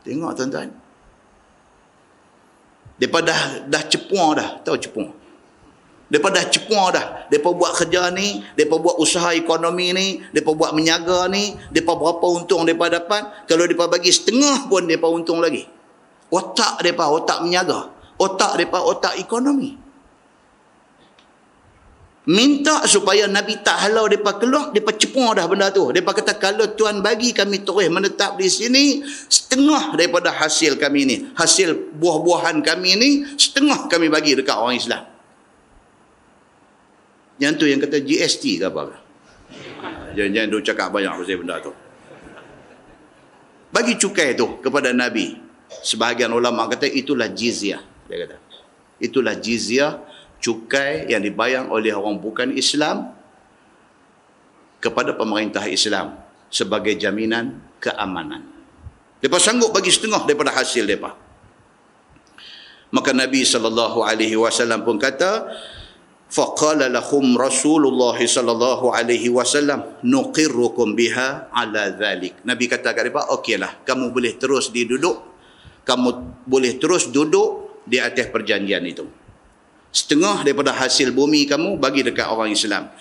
Tengok tuan-tuan. Mereka dah cepuang dah. Tahu cepuang? Mereka dah cepuang dah. Mereka buat kerja ni, mereka buat usaha ekonomi ni, mereka buat menyaga ni, mereka berapa untung mereka dapat. Kalau mereka bagi setengah pun mereka untung lagi. Otak mereka, otak menyaga. Otak mereka, otak ekonomi. Minta supaya Nabi tak halau mereka keluar, mereka cepur dah benda tu. Mereka kata, kalau Tuhan bagi kami terus menetap di sini, setengah daripada hasil kami ni, hasil buah-buahan kami ni, setengah kami bagi dekat orang Islam. Yang tu yang kata GST ke apa? Jangan duk cakap banyak pasal benda tu. Bagi cukai tu kepada Nabi. Sebahagian ulama kata itulah jizyah. Dia kata, itulah jizyah, cukai yang dibayar oleh orang bukan Islam kepada pemerintah Islam sebagai jaminan keamanan. Mereka sanggup bagi setengah daripada hasil mereka. Maka Nabi SAW pun kata, faqala lahum Rasulullah SAW nuqirrukum biha ala dhalik. Nabi kata kat mereka, okeylah, kamu boleh terus duduk, kamu boleh terus duduk di atas perjanjian itu. Setengah daripada hasil bumi kamu bagi dekat orang Islam.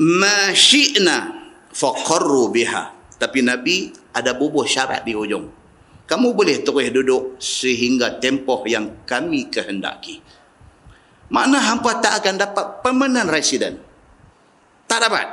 Ma syi'na faqarru biha. Tapi Nabi ada bubuh syarat di hujung. Kamu boleh terus duduk sehingga tempoh yang kami kehendaki. Makna hampa tak akan dapat permanent resident. Tak dapat.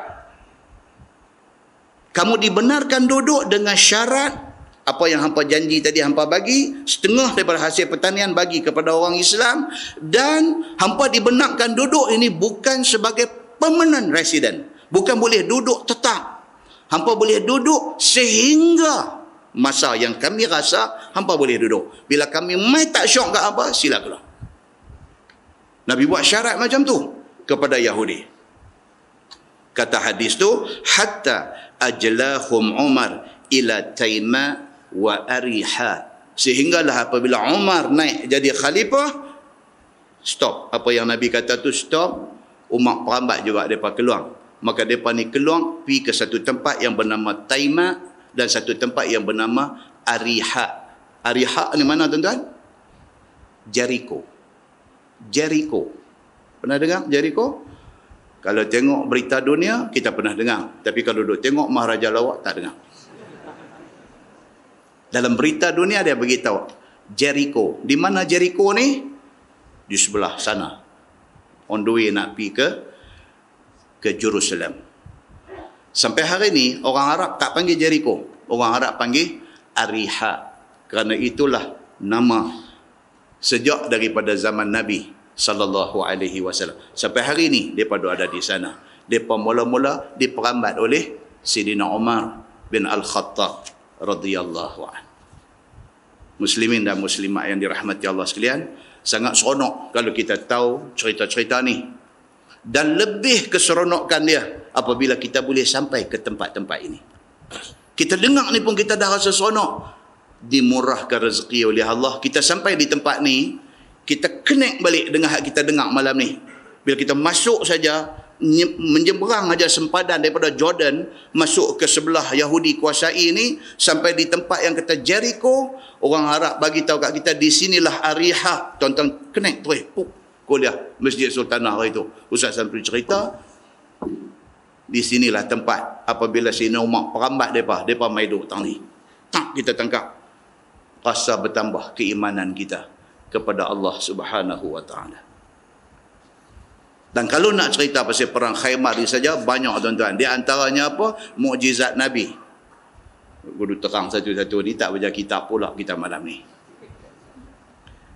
Kamu dibenarkan duduk dengan syarat apa yang hampa janji tadi hampa bagi, setengah daripada hasil pertanian bagi kepada orang Islam, dan hampa dibenarkan duduk ini bukan sebagai permanent resident. Bukan boleh duduk tetap. Hampa boleh duduk sehingga masa yang kami rasa hampa boleh duduk. Bila kami mai tak syok kat apa, sila keluar. Nabi buat syarat macam tu kepada Yahudi. Kata hadis tu, hatta ajlahum Umar ila Taima wa Ariha. Sehinggalah apabila Umar naik jadi khalifah, stop. Apa yang Nabi kata tu stop. Umat perambat juga mereka keluar. Maka mereka ni keluar pergi ke satu tempat yang bernama Taima dan satu tempat yang bernama Ariha. Ariha ni mana tuan-tuan? Jericho. Jericho. Pernah dengar Jericho? Kalau tengok berita dunia, kita pernah dengar. Tapi kalau duduk tengok Maharaja Lawak, tak dengar. Dalam berita dunia dia beritahu Jericho. Di mana Jericho ni? Di sebelah sana. On the way nak pergi ke Jerusalem. Sampai hari ni orang Arab tak panggil Jericho. Orang Arab panggil Ariha. Kerana itulah nama sejak daripada zaman Nabi SAW. Sampai hari ni mereka ada di sana. Mereka mula-mula diperambat oleh Sayyidina Umar bin Al-Khattab radhiyallahu anhu. Muslimin dan muslimat yang dirahmati Allah sekalian, sangat seronok kalau kita tahu cerita-cerita ni. Dan lebih keseronokan dia apabila kita boleh sampai ke tempat-tempat ini. Kita dengar ni pun kita dah rasa seronok. Dimurahkan rezeki oleh Allah. Kita sampai di tempat ni, kita connect balik dengan hak kita dengar malam ni. Bila kita masuk saja, menyeberang aja sempadan daripada Jordan masuk ke sebelah Yahudi kuasai ni, sampai di tempat yang kata Jericho, orang Arab bagi tahu kat kita di sinilah Ariha. Tuan-tuan connect terus. Kuliah Masjid Sultanah hari tu. Ustaz Samsul cerita di sinilah tempat apabila Sayyidina Umar perambat depa mai duduk tang ni. Tak kita tangkap. Rasa bertambah keimanan kita kepada Allah Subhanahu wa taala. Dan kalau nak cerita pasal perang Khaymar ni saja banyak tuan-tuan. Di antaranya apa? Mukjizat Nabi. Guru terang satu-satu ni tak baca kitab pula kita malam ni.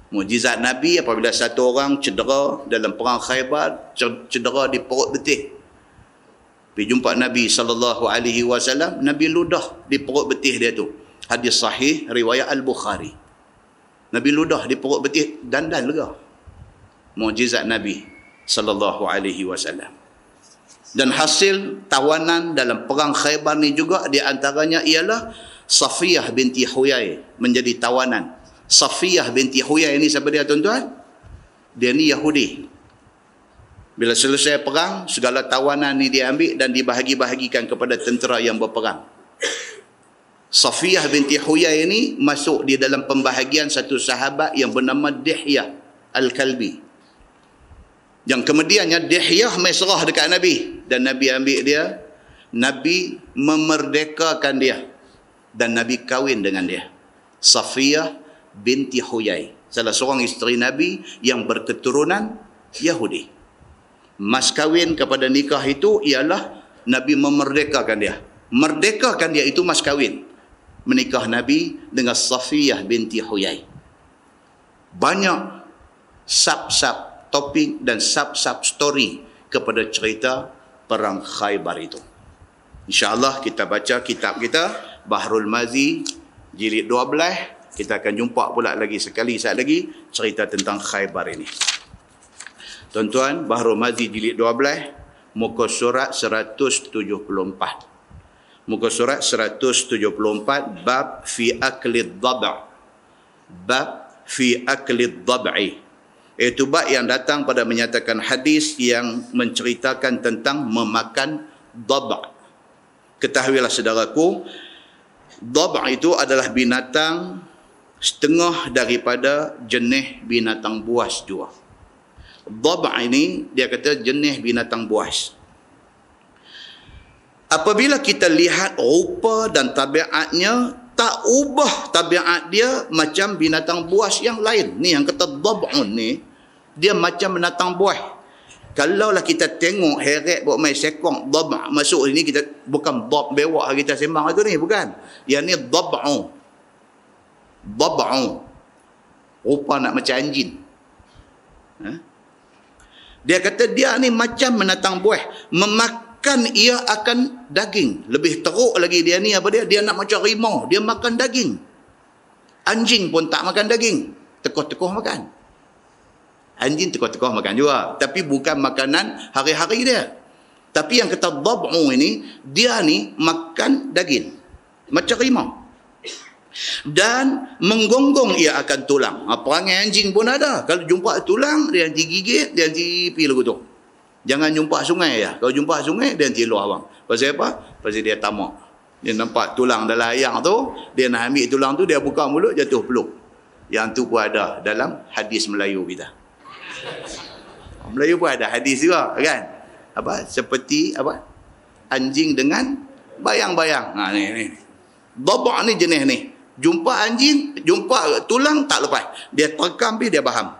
Mukjizat Nabi apabila satu orang cedera dalam perang Khaybar, cedera di perut betih. Pergi jumpa Nabi SAW, Nabi ludah di perut betih dia tu. Hadis sahih riwayat Al-Bukhari. Nabi ludah di perut betih, dandan lega. Mukjizat Nabi SAW. Dan hasil tawanan dalam perang Khaybar ni juga di antaranya ialah Safiyah binti Huyai menjadi tawanan. Safiyah binti Huyai ni siapa dia tuan-tuan? Dia ni Yahudi. Bila selesai perang, segala tawanan ni diambil dan dibahagi-bahagikan kepada tentera yang berperang. Safiyah binti Huyai ni masuk di dalam pembahagian satu sahabat yang bernama Dihyah Al-Kalbi. Yang kemudiannya Dihyah mai serah dekat Nabi dan Nabi ambil dia, Nabi memerdekakan dia dan Nabi kahwin dengan dia. Safiyah binti Huyai, salah seorang isteri Nabi yang berketurunan Yahudi. Mas kahwin kepada nikah itu ialah Nabi memerdekakan dia. Merdekakan dia itu mas kahwin. Menikah Nabi dengan Safiyah binti Huyai. Banyak sub-sub topik dan sub-sub story kepada cerita perang Khaybar itu. InsyaAllah kita baca kitab kita Bahrul Mazi jilid 12. Kita akan jumpa pula lagi sekali saat lagi cerita tentang Khaybar ini. Tuan-tuan, Bahrul Mazi jilid 12, muka surat 174. Muka surat 174, bab fi aklid dhab'. Bab fi aklid dhab'i. Itu bab yang datang pada menyatakan hadis yang menceritakan tentang memakan dhab'. Ketahuilah saudaraku, dhab' itu adalah binatang setengah daripada jenis binatang buas juga. Dhab' ini dia kata jenis binatang buas. Apabila kita lihat rupa dan tabiatnya, tak ubah tabiat dia macam binatang buas yang lain. Ni yang kata dhab'un ni, dia macam binatang buas. Kalaulah kita tengok heret buat main sekong dhab' masuk ini, kita bukan dhab bewak kita sembang itu ni, bukan. Yang ni dhab'un. Dhab'un. Rupa nak macam anjing. Dia kata dia ni macam binatang buas. Memakan ia akan daging. Lebih teruk lagi dia ni apa dia? Dia nak macam rimau. Dia makan daging. Anjing pun tak makan daging. Tekoh-tekoh makan. Anjing tekoh-tekoh makan juga. Tapi bukan makanan hari-hari dia. Tapi yang kata dhab'u ini, dia ni makan daging. Macam rimau. Dan menggonggong ia akan tulang. Perangai anjing pun ada. Kalau jumpa tulang, dia nanti gigit, dia nanti pergi lagu tu. Jangan jumpa sungai ya. Kalau jumpa sungai, dia nanti luar abang. Pasal apa? Pasal dia tamak. Dia nampak tulang dalam ayam tu, dia nak ambil tulang tu, dia buka mulut, jatuh peluk. Yang tu pun ada dalam hadis Melayu kita. Melayu pun ada hadis juga, kan? Apa? Seperti apa? Anjing dengan bayang-bayang. Ni. Dhab' ni jenis ni. Jumpa anjing, jumpa tulang, tak lepas. Dia terekam, dia faham.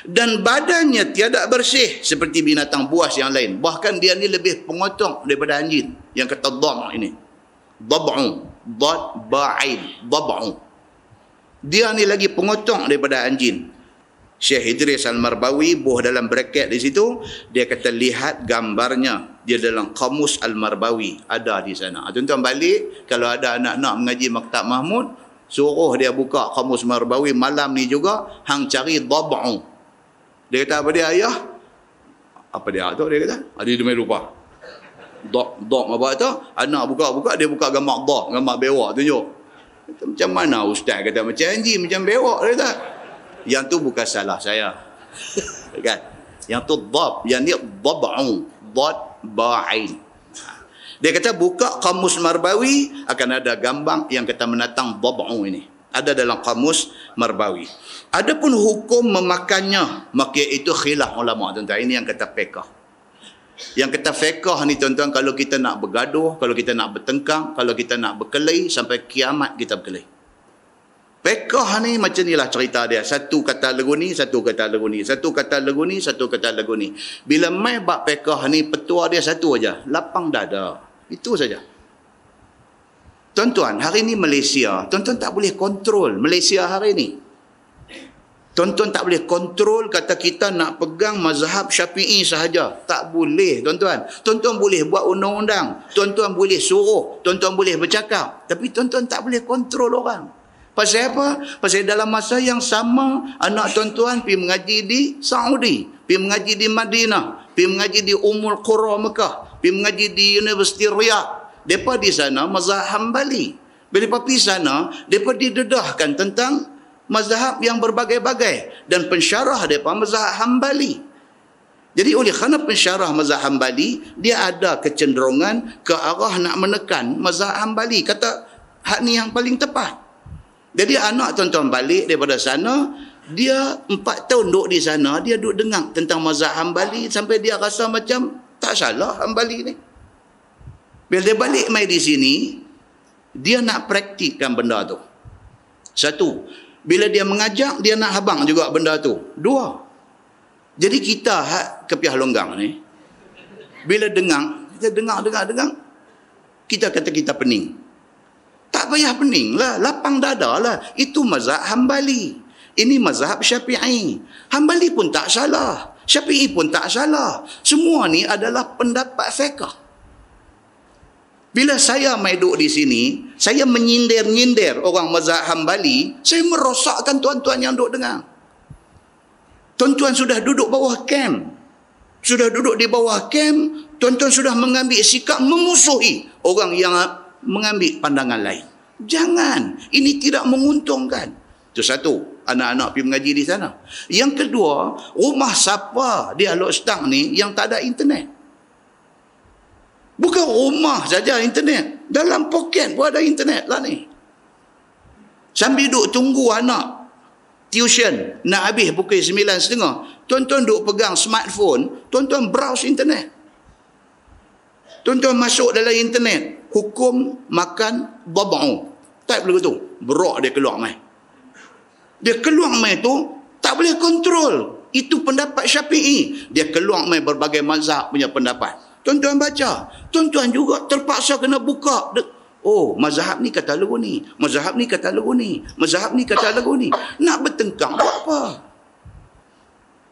Dan badannya tiada bersih seperti binatang buas yang lain. Bahkan dia ni lebih pengotong daripada anjing. Yang kata dhab' ini. Dhab'u. Dhab'ain. Dhab'u. Dia ni lagi pengotong daripada anjing. Syekh Idris Al-Marbawi buh dalam bracket di situ, dia kata lihat gambarnya, dia dalam Kamus Al-Marbawi ada di sana. Tuan-tuan balik, kalau ada anak-anak mengaji Maktab Mahmud, suruh dia buka Kamus Marbawi malam ni juga, hang cari dhab'u. Dia kata apa dia ayah? Apa dia tu dia kata? Ada demi rupa. Dhab apa tu? Anak buka-buka, dia buka gambar dhab, gambar bewak tunjuk. Kata, macam mana ustaz kata macam anjing, macam bewak dia kata. Yang tu bukan salah saya. Kan? Yang tu dhab, yang ni dhab'u, dhab'ain. Dia kata buka Kamus Marbawi akan ada gambar yang kata menatang dhab'u ini. Ada dalam Kamus Marbawi. Adapun hukum memakannya, maka itu khilaf ulama tuan-tuan. Ini yang kata fiqh. Yang kata fiqh ni tuan-tuan, kalau kita nak bergaduh, kalau kita nak bertengkang, kalau kita nak berkelahi sampai kiamat kita berkelahi. Fiqh ni macam inilah cerita dia. Satu kata lagu ni, satu kata lagu ni. Satu kata lagu ni, satu kata lagu ni. Bila mai bab fiqh ni, petua dia satu aja, lapang dada. Itu saja. Tuan-tuan, hari ni Malaysia, tuan-tuan tak boleh kontrol Malaysia hari ni. Tuan-tuan tak boleh kontrol kata kita nak pegang mazhab Syafi'i sahaja. Tak boleh, tuan-tuan. Tuan-tuan boleh buat undang-undang. Tuan-tuan boleh suruh. Tuan-tuan boleh bercakap. Tapi tuan-tuan tak boleh kontrol orang. Pasal apa? Pasal dalam masa yang sama, anak tuan-tuan pergi mengaji di Saudi, pergi mengaji di Madinah, pergi mengaji di Ummul Qura Mekah, pergi mengaji di Universiti Riyadh. Mereka di sana mazhab Hambali. Bila mereka pergi sana, mereka didedahkan tentang mazhab yang berbagai-bagai. Dan pensyarah mereka mazhab Hambali. Jadi oleh kerana pensyarah mazhab Hambali, dia ada kecenderungan ke arah nak menekan mazhab Hambali. Kata, hak ni yang paling tepat. Jadi anak tuan-tuan balik daripada sana, dia 4 tahun duduk di sana, dia duduk dengar tentang mazhab Hambali sampai dia rasa macam tak salah Hambali ni. Bila dia balik mai di sini, dia nak praktikkan benda tu. Satu, bila dia mengajak, dia nak habang juga benda tu. Dua, Jadi kita ke Piah Longgang ni, bila kita dengar, kita kata kita pening. Tak payah pening lah, lapang dada lah. Itu mazhab Hambali. Ini mazhab Syafi'i. Hambali pun tak salah. Syafi'i pun tak salah. Semua ni adalah pendapat fiqh. Bila saya main duduk di sini, saya menyindir-nyindir orang mazhab Hambali, saya merosakkan tuan-tuan yang duduk dengar. Tuan-tuan sudah duduk bawah kem. Sudah duduk di bawah kem, tuan-tuan sudah mengambil sikap memusuhi orang yang mengambil pandangan lain. Jangan. Ini tidak menguntungkan. Itu satu. Anak-anak pergi mengaji di sana. Yang kedua, rumah siapa di Alok Stang ni yang tak ada internet? Bukan rumah saja internet. Dalam poket pun ada internet lah ni. Sambil duduk tunggu anak tuition nak habis pukul 9.30. Tuan-tuan duduk pegang smartphone. Tuan-tuan browse internet. Tuan-tuan masuk dalam internet. Hukum makan baba'u. Type lagu tu. Berak dia keluar mai. Dia keluar mai tu tak boleh kontrol. Itu pendapat Syafi'i. Dia keluar mai berbagai mazhab punya pendapat. Tuan-tuan baca. Tuan-tuan juga terpaksa kena buka. Oh, mazhab ni kata lagu ni. Mazhab ni kata lagu ni. Mazhab ni kata lagu ni. Nak bertengkar buat apa?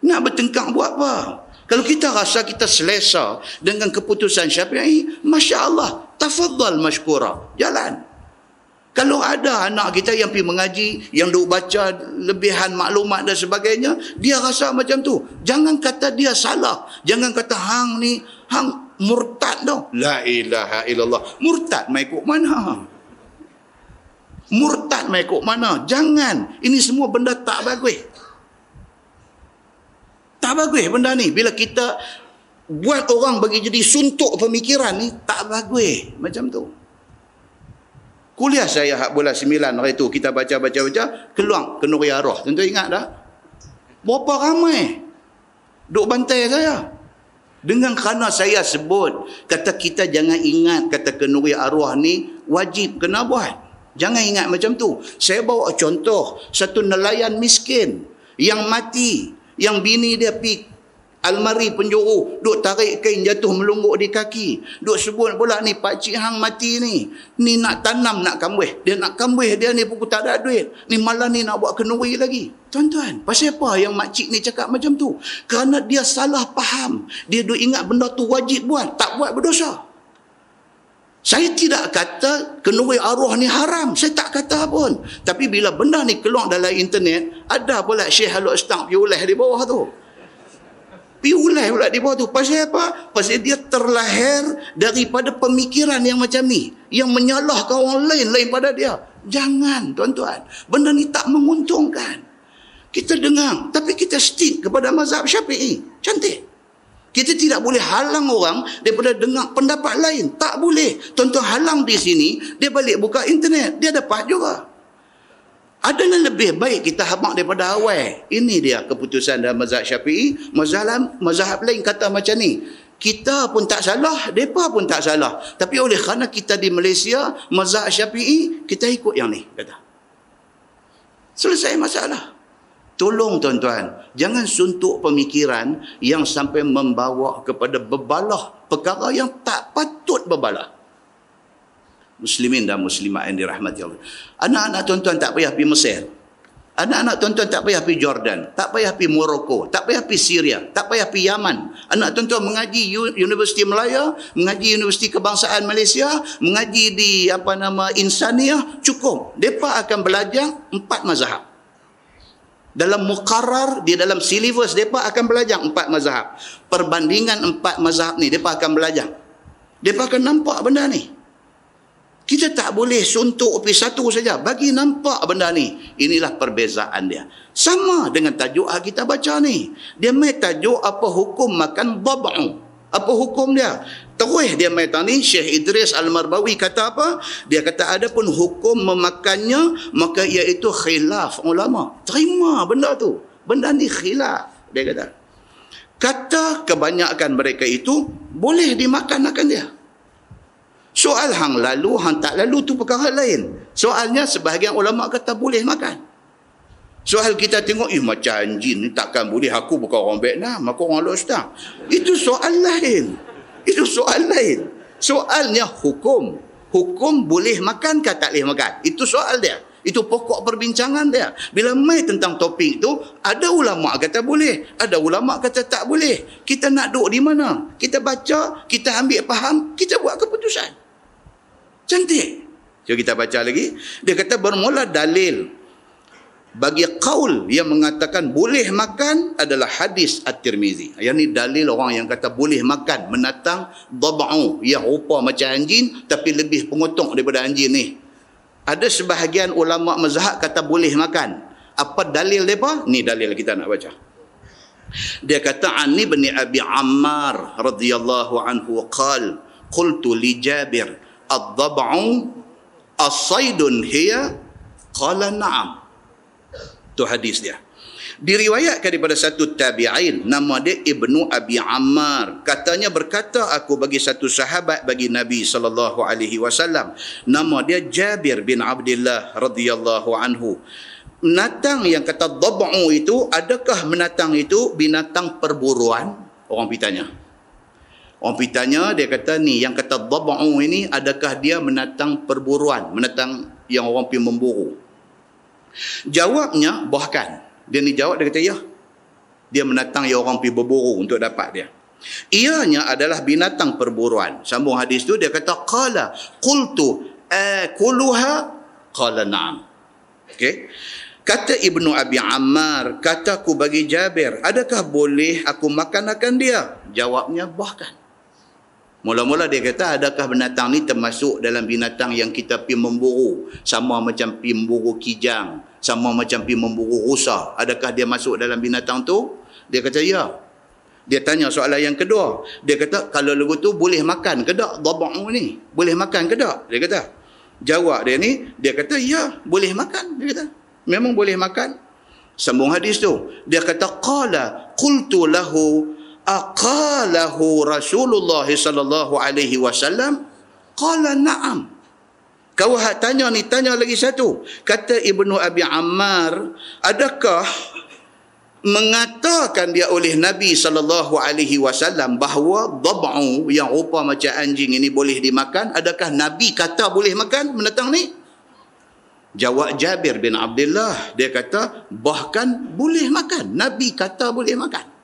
Nak bertengkar buat apa? Kalau kita rasa kita selesa dengan keputusan Syafi'i, Masya Allah, tafadhal mashkura. Jalan. Kalau ada anak kita yang pergi mengaji, yang duk baca lebihan maklumat dan sebagainya, dia rasa macam tu. Jangan kata dia salah. Jangan kata hang ni, hang murtad dah. La ilaha illallah. Murtad mai kok mana? Murtad mai kok mana? Jangan. Ini semua benda tak bagus. Tak bagus benda ni. Bila kita buat orang bagi jadi suntuk pemikiran ni, tak bagus. Macam tu. Kuliah saya hak bulan 9 hari tu, kita baca-baca, keluar kenuri arwah. Tentu ingat dah? Berapa ramai duk bantai saya. Dengan kerana saya sebut, kata kita jangan ingat kata kenuri arwah ni wajib kena buat. Jangan ingat macam tu. Saya bawa contoh, satu nelayan miskin yang mati, yang bini dia pergi almari penjuru, duk tarik kain jatuh melungguk di kaki. Duk sebut pula ni pakcik hang mati ni. Ni nak tanam nak kambuh. Dia nak kambuh dia ni pun tak ada duit. Ni malah ni nak buat kenuri lagi. Tuan-tuan, pasal apa yang makcik ni cakap macam tu? Kerana dia salah faham. Dia duk ingat benda tu wajib buat. Tak buat berdosa. Saya tidak kata kenuri arwah ni haram. Saya tak kata pun. Tapi bila benda ni keluar dalam internet, ada pula Syekh Alok Stang piuleh di bawah tu. Piulai pula di bawah tu. Pasal apa? Pasal dia terlahir daripada pemikiran yang macam ni. Yang menyalahkan orang lain daripada dia. Jangan, tuan-tuan. Benda ni tak menguntungkan. Kita dengar. Tapi kita stick kepada mazhab Syafi'i. Cantik. Kita tidak boleh halang orang daripada dengar pendapat lain. Tak boleh. Tuan-tuan halang di sini, dia balik buka internet. Dia dapat juga. Adalah lebih baik kita habaq daripada awal. Ini dia keputusan dalam mazhab Syafi'i. Mazhab lain kata macam ni. Kita pun tak salah, mereka pun tak salah. Tapi oleh kerana kita di Malaysia, mazhab Syafi'i, kita ikut yang ni. Kata. Selesai masalah. Tolong tuan-tuan, jangan suntuk pemikiran yang sampai membawa kepada bebalah perkara yang tak patut bebalah. Muslimin dan muslimat yang dirahmati Allah. Anak-anak tuan-tuan tak payah pergi Mesir. Anak-anak tuan-tuan tak payah pergi Jordan. Tak payah pergi Morocco. Tak payah pergi Syria. Tak payah pergi Yaman. Anak tuan-tuan mengaji Universiti Melaya, mengaji Universiti Kebangsaan Malaysia, mengaji di Insaniah, cukup. Mereka akan belajar 4 mazhab. Dalam muqarrar, di dalam silibus, mereka akan belajar 4 mazhab. Perbandingan 4 mazhab ni, mereka akan belajar. Mereka akan nampak benda ni. Kita tak boleh suntuk pergi satu saja. Bagi nampak benda ni. Inilah perbezaan dia. Sama dengan tajuk yang kita baca ni. Dia main tajuk apa hukum makan baba'u. Apa hukum dia? Terus dia main ni, Syekh Idris Al-Marbawi kata apa? Dia kata ada pun hukum memakannya, maka iaitu khilaf ulama. Terima benda tu. Benda ni khilaf. Dia kata. Kata kebanyakan mereka itu, boleh dimakan dia. Soal hang lalu, hang tak lalu tu perkara lain. Soalnya sebahagian ulama kata boleh makan. Soal kita tengok, macam anjing ni takkan boleh, aku bukan orang Vietnam, aku orang Lostang. Itu soal lain. Itu soal lain. Soalnya hukum. Hukum boleh makan ke tak boleh makan? Itu soal dia. Itu pokok perbincangan dia. Bila mai tentang topik tu, ada ulama kata boleh, ada ulama kata tak boleh. Kita nak duduk di mana? Kita baca, kita ambil faham, kita buat keputusan. Cantik. Jom kita baca lagi. Dia kata bermula dalil bagi qaul yang mengatakan boleh makan adalah hadis At-Tirmizi. Yang ni dalil orang yang kata boleh makan menatang dab'u yang rupa macam anjing tapi lebih pengotok daripada anjing ni. Ada sebahagian ulama mazhab kata boleh makan. Apa dalil mereka? Ni dalil kita nak baca. Dia kata an ibn Abi Ammar radhiyallahu anhu qal qultu li Jabir ad-dab'u as-saydun hiya qala na'am. Itu hadis dia. Diriwayatkan daripada satu tabi'in, nama dia Ibnu Abi Ammar. Katanya berkata aku bagi satu sahabat bagi Nabi SAW. Nama dia Jabir bin Abdullah radhiyallahu anhu. Binatang yang kata dab'u itu, adakah binatang itu binatang perburuan? Orang pitanya. Orang pitanya, dia kata ni, yang kata dab'u ini, adakah dia binatang perburuan? Binatang yang orang pergi memburu. Jawabnya, bahkan. Dia ni jawab, dia kata, ya. Dia binatang yang orang pergi berburu untuk dapat dia. Ianya adalah binatang perburuan. Sambung hadis tu, dia kata, qala, qultu, akuluha, qala na'am. Okay. Kata Ibnu Abi Ammar, kataku bagi Jabir, adakah boleh aku makan akan dia? Jawabnya, bahkan. Mula-mula dia kata, adakah binatang ni termasuk dalam binatang yang kita pergi memburu? Sama macam pergi memburu kijang, sama macam pergi memburu rusa. Adakah dia masuk dalam binatang tu? Dia kata, ya. Dia tanya soalan yang kedua. Dia kata, kalau lagu tu boleh makan ke tak? Dab'u ni, boleh makan ke tak? Dia kata. Jawab dia ni, dia kata, ya, boleh makan. Dia kata, memang boleh makan. Sambung hadis tu. Dia kata, qala, qultu lahu, aqalahu Rasulullah sallallahu alaihi wasallam? Qala na'am. Kau tanya ni, tanya lagi satu. Kata Ibnu Abi Ammar, adakah mengatakan dia oleh Nabi sallallahu alaihi wasallam bahawa dab'u yang rupa macam anjing ini boleh dimakan? Adakah Nabi kata boleh makan binatang ni? Jawab Jabir bin Abdullah, dia kata bahkan boleh makan. Nabi kata boleh makan.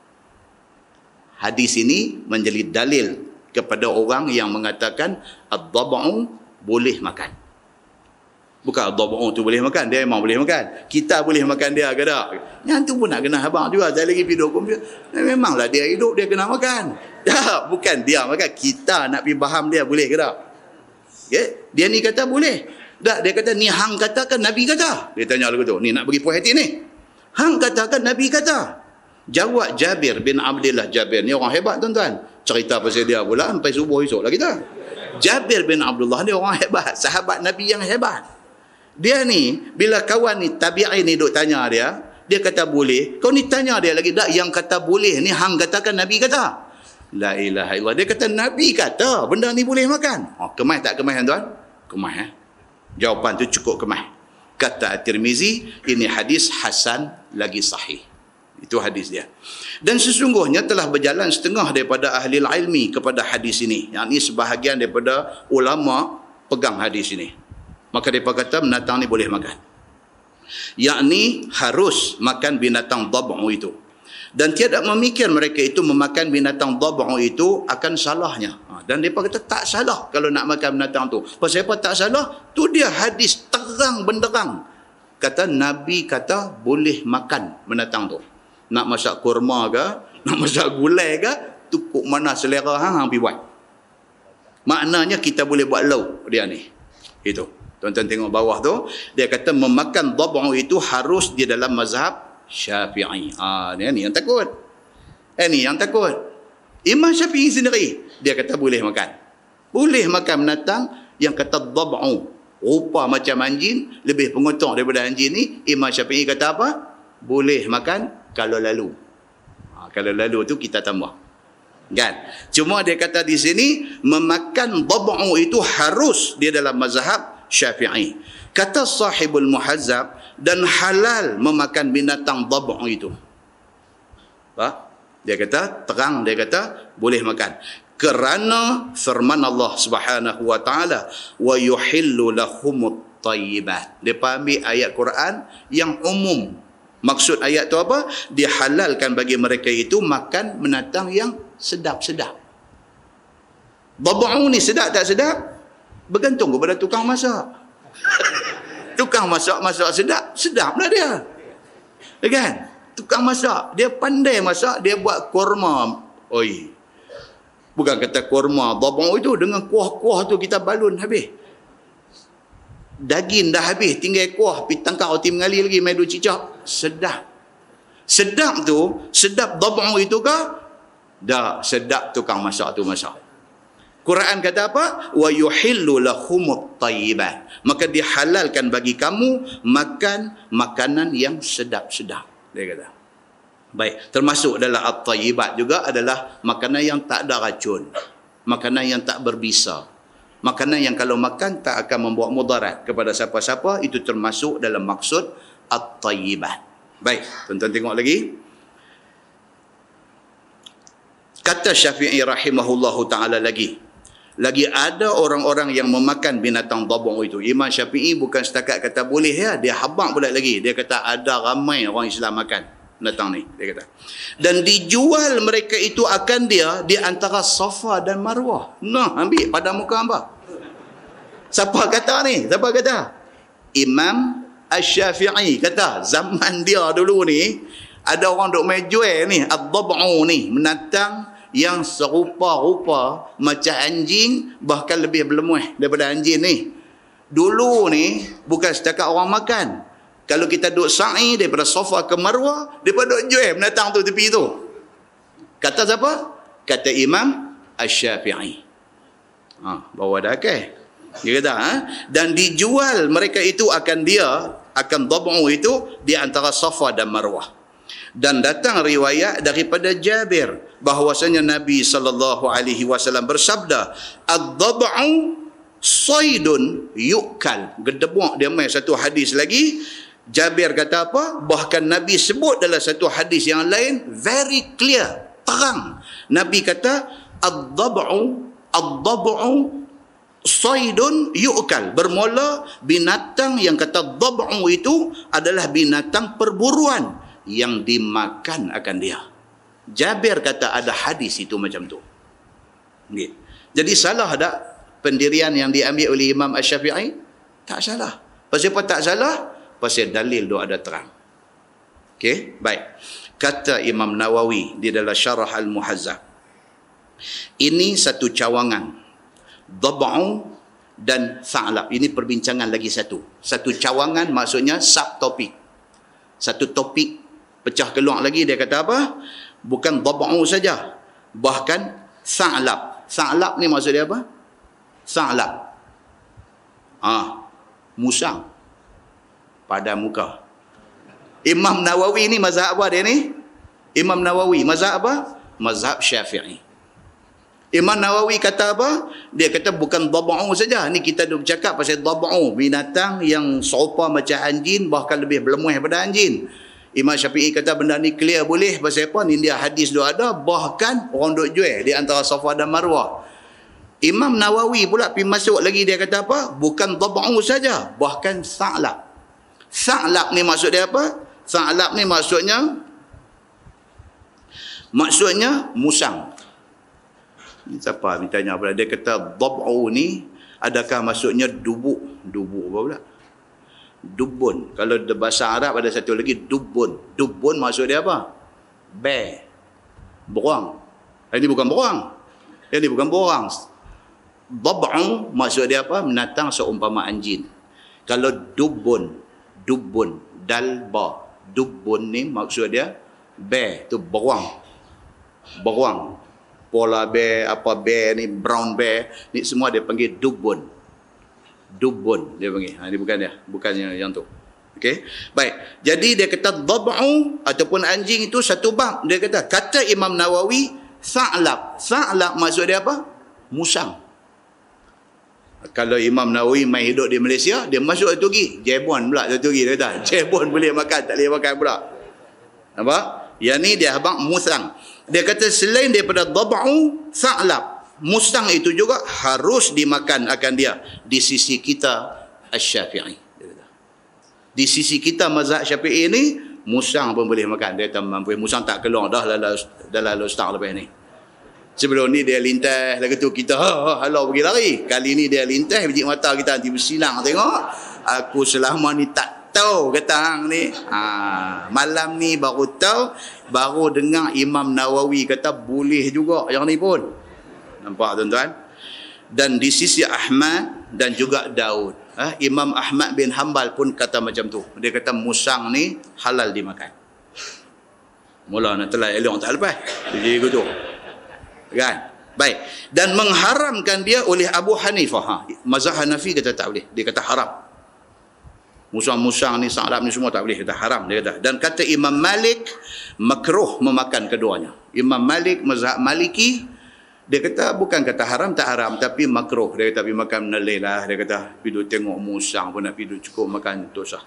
Hadis ini menjadi dalil kepada orang yang mengatakan ad-dab'u boleh makan. Bukan ad-dab'u tu boleh makan, dia memang boleh makan. Kita boleh makan dia ke tak? Yang tu pun nak kena abang juga. Saya lagi pergi dukung dia. Memanglah dia hidup, dia kena makan. Tak, bukan dia makan. Kita nak pergi faham dia boleh ke tak? Okay? Dia ni kata boleh. Tak, dia kata ni hang katakan Nabi kata. Dia tanya lagu tu. Ni nak bagi puas hati ni. Hang katakan Nabi kata. Jawab Jabir bin Abdullah. Jabir ni orang hebat tuan-tuan. Cerita pasal dia pula sampai subuh esok lah kita. Jabir bin Abdullah ni orang hebat. Sahabat Nabi yang hebat. Dia ni, bila kawan ni, tabi'in ni duk tanya dia, dia kata boleh. Kau ni tanya dia lagi, tak, yang kata boleh ni hang katakan Nabi kata. La ilaha illallah. Dia kata Nabi kata benda ni boleh makan. Oh, kemah tak kemah tuan? Kemah. Jawapan tu cukup kemah. Kata At-Tirmizi, ini hadis hasan lagi sahih. Itu hadis dia. Dan sesungguhnya telah berjalan setengah daripada ahli ilmi kepada hadis ini. Yang ini sebahagian daripada ulama pegang hadis ini. Maka mereka kata binatang ni boleh makan. Yakni harus makan binatang dab'u itu. Dan tiada memikir mereka itu memakan binatang dab'u itu akan salahnya. Dan mereka kata tak salah kalau nak makan binatang tu. Pasal apa tak salah? Tu dia hadis terang benderang. Kata Nabi kata boleh makan binatang tu. Nak masak kurma ke, nak masak gulai ke, tu kok mana selera hang pergi buat. Maknanya kita boleh buat lauk dia ni. Itu. Tuan-tuan tengok bawah tu, dia kata memakan dab'u itu harus di dalam mazhab Syafi'i. Ni yang takut. Ni yang takut. Imam Syafi'i sendiri, dia kata boleh makan. Boleh makan binatang yang kata dab'u, rupa macam anjing, lebih pengotok daripada anjing ni. Imam Syafi'i kata apa? Boleh makan kalau lalu. Kalau lalu tu kita tambah. Kan? Cuma dia kata di sini memakan dab'u itu harus dia dalam mazhab Syafi'i. Kata sahibul muhazzab, dan halal memakan binatang dab' itu. Dia kata terang, dia kata boleh makan. Kerana firman Allah Subhanahu wa taala, wa yuhillu lahumut thayyibat. Dia ambil ayat Quran yang umum. Maksud ayat tu apa? Dihalalkan bagi mereka itu makan binatang yang sedap-sedap. Dab' ni sedap tak sedap? Bergantung kepada tukang masak. Tukang masak sedap, sedaplah dia. Kan? Tukang masak, dia pandai masak, dia buat korma. Oi. Bukan kata korma dab' itu dengan kuah-kuah tu kita balun habis. Daging dah habis, tinggal kuah, pi tangkap roti mengali lagi, mai duk cicak. Sedap. Sedap tu, sedap dab' itu ke? Dah sedap tukang masak tu masak. Quran kata apa? Wa yuhillu lahumut thayyibat. Maka dihalalkan bagi kamu makan makanan yang sedap-sedap. Dia kata. Baik, termasuk dalam at-thayyibat juga adalah makanan yang tak ada racun. Makanan yang tak berbisa. Makanan yang kalau makan tak akan membawa mudarat kepada siapa-siapa, itu termasuk dalam maksud at-thayyibat. Baik, tuan-tuan tengok lagi. Kata Syafi'i rahimahullahu ta'ala lagi ada orang-orang yang memakan binatang dab' itu. Imam Syafi'i bukan setakat kata boleh ya, dia habaq pula lagi. Dia kata ada ramai orang Islam makan binatang ni, dia kata. Dan dijual mereka itu akan dia di antara Safa dan Marwah. Nah, ambil pada muka hamba. Siapa kata ni? Siapa kata? Imam Asy-Syafi'i kata zaman dia dulu ni ada orang duk main jual ni ad-dab'u ni, binatang yang serupa-rupa macam anjing, bahkan lebih berlemuh daripada anjing ni. Dulu ni bukan setakat orang makan. Kalau kita duduk sa'i daripada Safa ke Marwah, mereka duduk jual binatang tu tepi tu. Kata siapa? Kata Imam Asy-Syafi'i. Bawa dah akal. Dia kata, dan dijual mereka itu akan dab' itu di antara Safa dan Marwah. Dan datang riwayat daripada Jabir bahwasanya Nabi SAW bersabda, ad-dab'u saydun yu'kal. Gedebuk dia mai satu hadis lagi. Jabir kata apa? Bahkan Nabi sebut dalam satu hadis yang lain, very clear, terang. Nabi kata ad-dab'u saydun yu'kal. Bermula binatang yang kata dab'u itu adalah binatang perburuan yang dimakan akan dia. Jabir kata ada hadis itu macam tu. Jadi salah tak pendirian yang diambil oleh Imam Asy-Syafi'i? Tak salah. Pasal apa tak salah? Pasal dalil tu ada terang. Okey, baik. Kata Imam Nawawi di dalam Syarah Al-Muhazzab, ini satu cawangan dab'u dan tha'lab. Ini perbincangan lagi satu. Satu cawangan maksudnya subtopik. Satu topik pecah keluar lagi, dia kata apa? Bukan dab'u saja, bahkan tha'lab. Tha'lab ni maksud dia apa? Tha'lab. Musang pada muka. Imam Nawawi ni mazhab apa dia ni? Imam Nawawi mazhab apa? Mazhab Syafi'i. Imam Nawawi kata apa? Dia kata bukan dab'u saja. Ni kita dah bercakap pasal dab'u, binatang yang serupa macam anjing, bahkan lebih berlemuh daripada anjing. Imam Syafi'i kata benda ni clear boleh. Pasal apa? Ni dia hadis tu ada, bahkan orang duk jual di antara Safa dan Marwah. Imam Nawawi pula pergi masuk lagi, dia kata apa? Bukan dab'u saja, bahkan tha'lab. Tha'lab ni maksud dia apa? Tha'lab ni maksudnya musang. Ni siapa tanya pula, dia kata dab'u ni adakah maksudnya dubuk apa pula? Dubun. Kalau di bahasa Arab ada satu lagi dubun. Dubun maksud dia apa? Bear. Beruang. Ini bukan beruang. Ini bukan beruang. Dab'u maksud dia apa? Binatang seumpama anjing. Kalau dubun, dalba. Dubun ni maksud dia bear, tu beruang. Polar bear, apa bear ni, brown bear, ni semua dia panggil dubun. Dubun dia panggil. Ini bukan dia, bukannya yang tu. Okey. Baik. Jadi dia kata dab'u ataupun anjing itu satu bab. Dia kata Imam Nawawi tha'lab. Tha'lab maksud dia apa? Musang. Kalau Imam Nawawi main hidup di Malaysia, dia masuk satu lagi. Jebon pula satu lagi. Dia kata, jebon boleh makan, tak boleh makan pula. Nampak? Yang ni dia abang musang. Dia kata selain daripada dab'u, sa'lab. Musang itu juga harus dimakan akan dia. Di sisi kita, Asy-Syafi'i. Di sisi kita mazhab Syafi'i ni, musang pun boleh makan. Dia kata mampu. Musang tak keluar dah dalam ustaz lepas ni. Sebelum ni dia lintas, lagi tu kita halau pergi lari. Kali ni dia lintas, biji mata kita nanti bersilang tengok. Aku selama ni tak tahu kata hang ni. Malam ni baru tahu, baru dengar Imam Nawawi kata boleh juga yang ni pun. Nampak tuan-tuan? Dan di sisi Ahmad dan juga Daud. Imam Ahmad bin Hanbal pun kata macam tu. Dia kata musang ni halal dimakan. Mula nak telah elok tak lepas. Jadi gitu. Kan? Baik. Dan mengharamkan dia oleh Abu Hanifah. Mazhab Hanafi kata tak boleh. Dia kata haram. Musang-musang ni, sa'lab ni semua tak boleh. Kata haram. Dia kata. Dan kata Imam Malik, makruh memakan keduanya. Imam Malik, mazhab Maliki, dia kata bukan kata haram, tak haram. Tapi makruh. Dia kata pergi makan menelih lah. Dia kata pergi tengok musang pun nak pergi cukup makan dosa.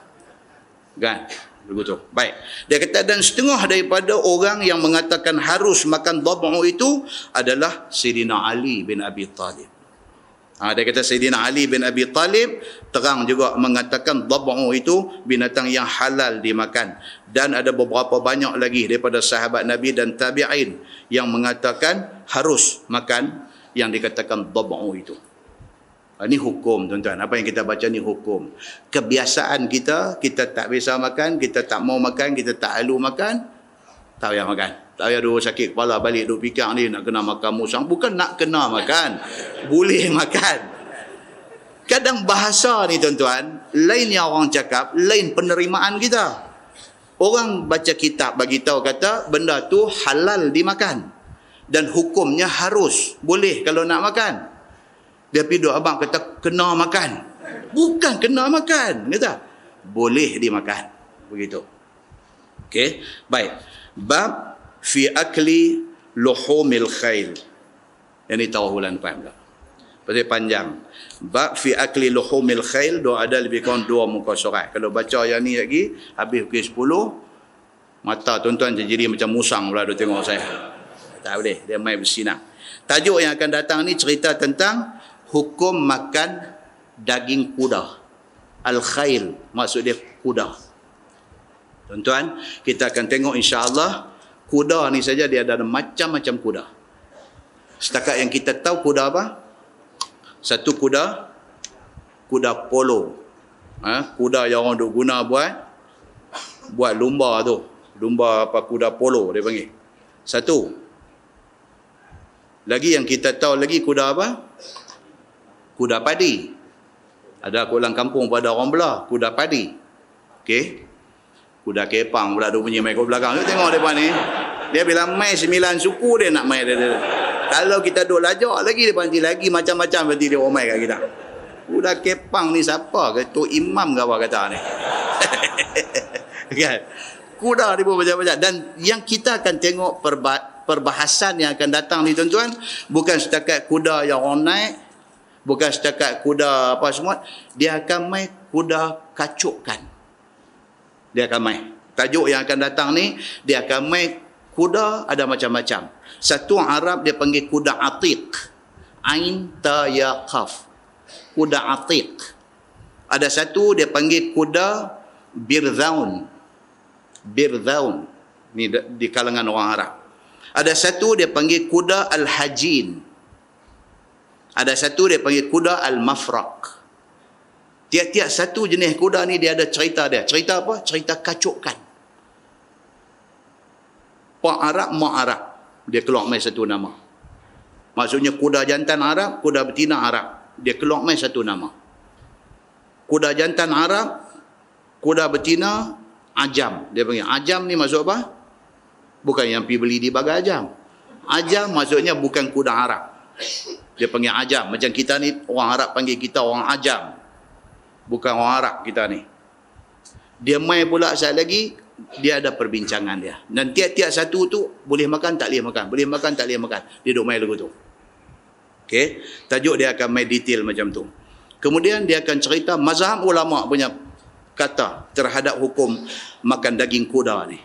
Kan? Begitu. Baik. Dia kata dan setengah daripada orang yang mengatakan harus makan dab'u itu adalah Sayyidina Ali bin Abi Talib. Dia kata Sayyidina Ali bin Abi Talib terang juga mengatakan dab'u itu binatang yang halal dimakan. Dan ada beberapa banyak lagi daripada sahabat Nabi dan tabi'in yang mengatakan harus makan yang dikatakan dab'u itu. Ini hukum tuan-tuan. Apa yang kita baca ni hukum. Kebiasaan kita, kita tak biasa makan, kita tak mau makan, kita tak alu makan, tak payah makan. Tak payah dulu sakit kepala balik duk fikir ni nak kena makan musang. Bukan nak kena makan. Boleh makan. Kadang bahasa ni tuan-tuan, lain yang orang cakap, lain penerimaan kita. Orang baca kitab bagi tahu kata benda tu halal dimakan. Dan hukumnya harus. Boleh kalau nak makan. Dia pergi abang kata kena makan. Bukan kena makan. Kata boleh dimakan. Begitu. Okey. Baik. Bab fi akli luhumil khail. Yang ni tahu bulan depan pula. Pasal panjang. Bab fi akli luhumil khail. Dia ada lebih kurang 2 muka surat. Kalau baca yang ni lagi, habis pukul 10, mata tuan-tuan jadi macam musang pula dia tengok saya. Tak boleh. Dia main bersinar. Tajuk yang akan datang ni cerita tentang hukum makan daging kuda. Al-khail, maksud dia kuda. Tuan-tuan, kita akan tengok insya-Allah kuda ni saja dia ada macam-macam kuda. Setakat yang kita tahu kuda apa? Satu kuda polo. Kuda yang orang duk guna buat lumba tu. Lumba apa, kuda polo dia panggil. Satu. Lagi yang kita tahu lagi kuda apa? Kuda padi. Ada orang kampung pada orang belah, kuda padi. Okey. Kuda kepang pula tu punya mai kat belakang. Tengok depan ni. Dia bila mai 9 suku dia nak mai dia. Kalau kita duk lajak lagi depan nanti lagi macam-macam berarti dia orang mai kat kita. Kuda kepang ni siapa? Ketua imam ke apa kata ni? Kan? Kuda dia pun macam-macam. Dan yang kita akan tengok perbahasan yang akan datang ni tuan-tuan, bukan setakat kuda yang orang naik, bukan setakat kuda apa semua, dia akan main kuda kacukkan. Dia akan main. Tajuk yang akan datang ni, dia akan main kuda ada macam-macam. Satu Arab dia panggil kuda atiq. Ain ta ya qaf. Kuda atiq. Ada satu dia panggil kuda birzaun. Birzaun. Ni di kalangan orang Arab. Ada satu dia panggil kuda al-hajin. Ada satu dia panggil kuda al-mafraq. Tiap-tiap satu jenis kuda ni dia ada cerita dia. Cerita apa? Cerita kacukkan. Pak Arab, Mak Arab. Dia keluar main satu nama. Maksudnya kuda jantan Arab, kuda betina Arab. Dia keluar main satu nama. Kuda jantan Arab, kuda betina Ajam. Dia panggil Ajam ni maksud apa? Bukan yang pergi beli di bagai Ajam. Ajam maksudnya bukan kuda Arab. Dia panggil Ajam. Macam kita ni, orang Arab panggil kita orang Ajam. Bukan orang Arab kita ni. Dia main pula saat lagi, dia ada perbincangan dia. Dan tiap-tiap satu tu, boleh makan, tak boleh makan. Boleh makan, tak boleh makan. Dia duduk main lagu tu. Okey. Tajuk dia akan main detail macam tu. Kemudian dia akan cerita mazhab ulama punya kata terhadap hukum makan daging kuda ni.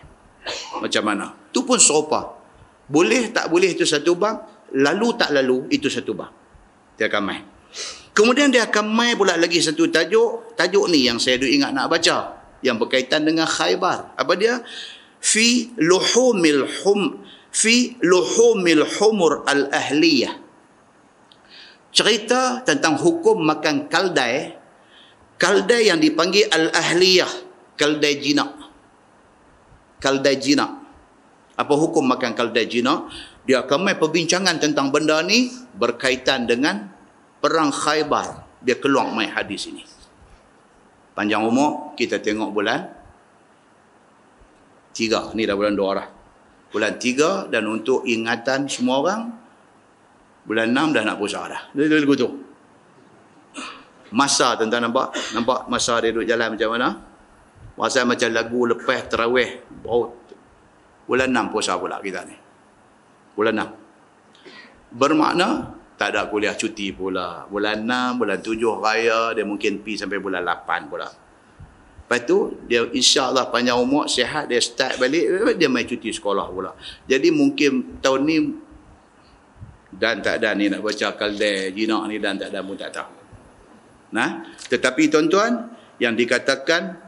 Macam mana? Itu pun serupa. Boleh tak boleh itu satu bab, lalu tak lalu itu satu bab. Dia akan main. Kemudian dia akan main pula lagi satu tajuk. Tajuk ni yang saya ingat nak baca, yang berkaitan dengan Khaybar. Apa dia? Fi luhumil humur al-ahliyah. Cerita tentang hukum makan kaldai. Kaldai yang dipanggil al-ahliyah. Kaldai jinak. Kaldai jinak. Apa hukum makan kaldai jinak? Dia akan main perbincangan tentang benda ni berkaitan dengan perang Khaybar. Dia keluar main hadis ini. Panjang umur, kita tengok bulan 3. Ni dah bulan 2 dah. Bulan 3, dan untuk ingatan semua orang, bulan 6 dah nak puasa dah. Dia lagu tu. Masa tuan-tuan nampak? Nampak masa dia duduk jalan macam mana? Masa macam lagu lepas terawih. Bulan 6 puasa pula kita ni. Bulan 6. Bermakna tak ada kuliah cuti pula. Bulan 6, bulan 7 raya, dia mungkin pergi sampai bulan 8 pula. Lepas tu, dia insya-Allah panjang umur, sihat, dia start balik, dia main cuti sekolah pula. Jadi mungkin tahun ni, dan tak ada ni nak baca kaldai jinak ni, dan tak ada pun tak tahu. Nah, tetapi tuan-tuan, yang dikatakan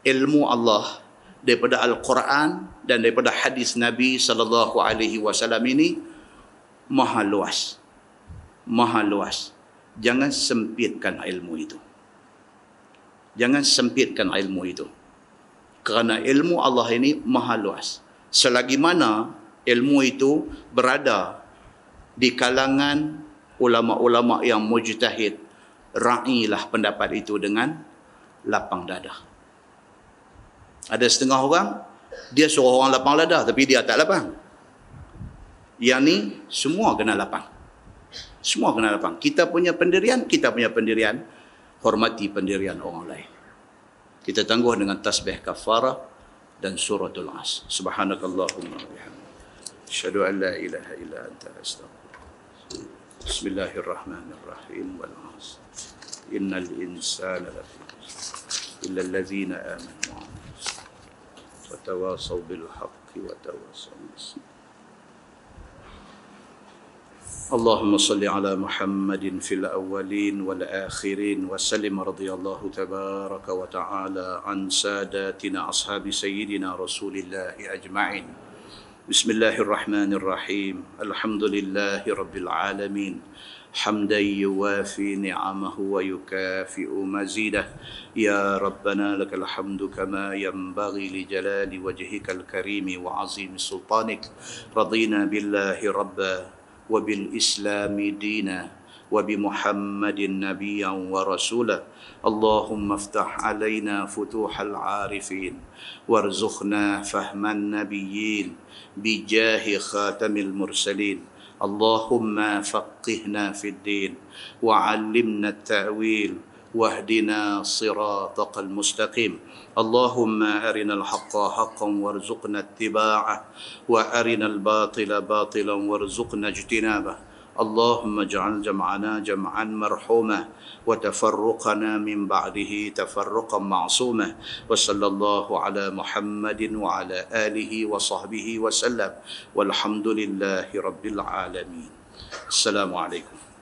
ilmu Allah daripada Al-Quran dan daripada hadis Nabi SAW ini maha luas. Maha luas. Jangan sempitkan ilmu itu. Jangan sempitkan ilmu itu. Kerana ilmu Allah ini maha luas. Selagi mana ilmu itu berada di kalangan ulama-ulama yang mujtahid, ra'ilah pendapat itu dengan lapang dada. Ada setengah orang, dia suruh orang lapang dada, tapi dia tak lapang. Yang ni semua kena lapang. Semua kena lapang. Kita punya pendirian, hormati pendirian orang lain. Kita tangguh dengan tasbih kafarah dan suratul As. Subhanakallahumma wa bihamdika, asyhadu an la ilaha illa anta, astaghfiruka. Bismillahirrahmanirrahim. Wal 'asr. Innal insana lafi khusr illa allazina amanu wa tawasaw bil haqqi wa tawasaw bis sabr. اللهم صل على محمد في الأولين والآخرين وسلم رضي الله تبارك وتعالى عن ساداتنا أصحاب سيدنا رسول الله أجمعين. بسم الله الرحمن الرحيم. الحمد لله رب العالمين حمدا يوافي نعمه ويكافئ مزيده. يا ربنا لك الحمد كما ينبغي لجلال وجهك الكريم وعظيم سلطانك. رضينا بالله ربا وبالإسلام دينا وبمحمد نبيا ورسولا. اللهم افتح علينا فتوح العارفين وارزقنا فهم النبيين بجاه خاتم المرسلين. اللهم فقهنا في الدين وعلمنا التأويل واهدنا صراطك المستقيم. اللهم أرنا الحق حقا وارزقنا اتباعه وأرنا الباطل باطلا وارزقنا اجتنابه. اللهم اجعل جمعنا جمعا مرحوما وتفرقنا من بعده تفرقا معصوما. وصلى الله على محمد وعلى آله وصحبه وسلم والحمد لله رب العالمين. السلام عليكم.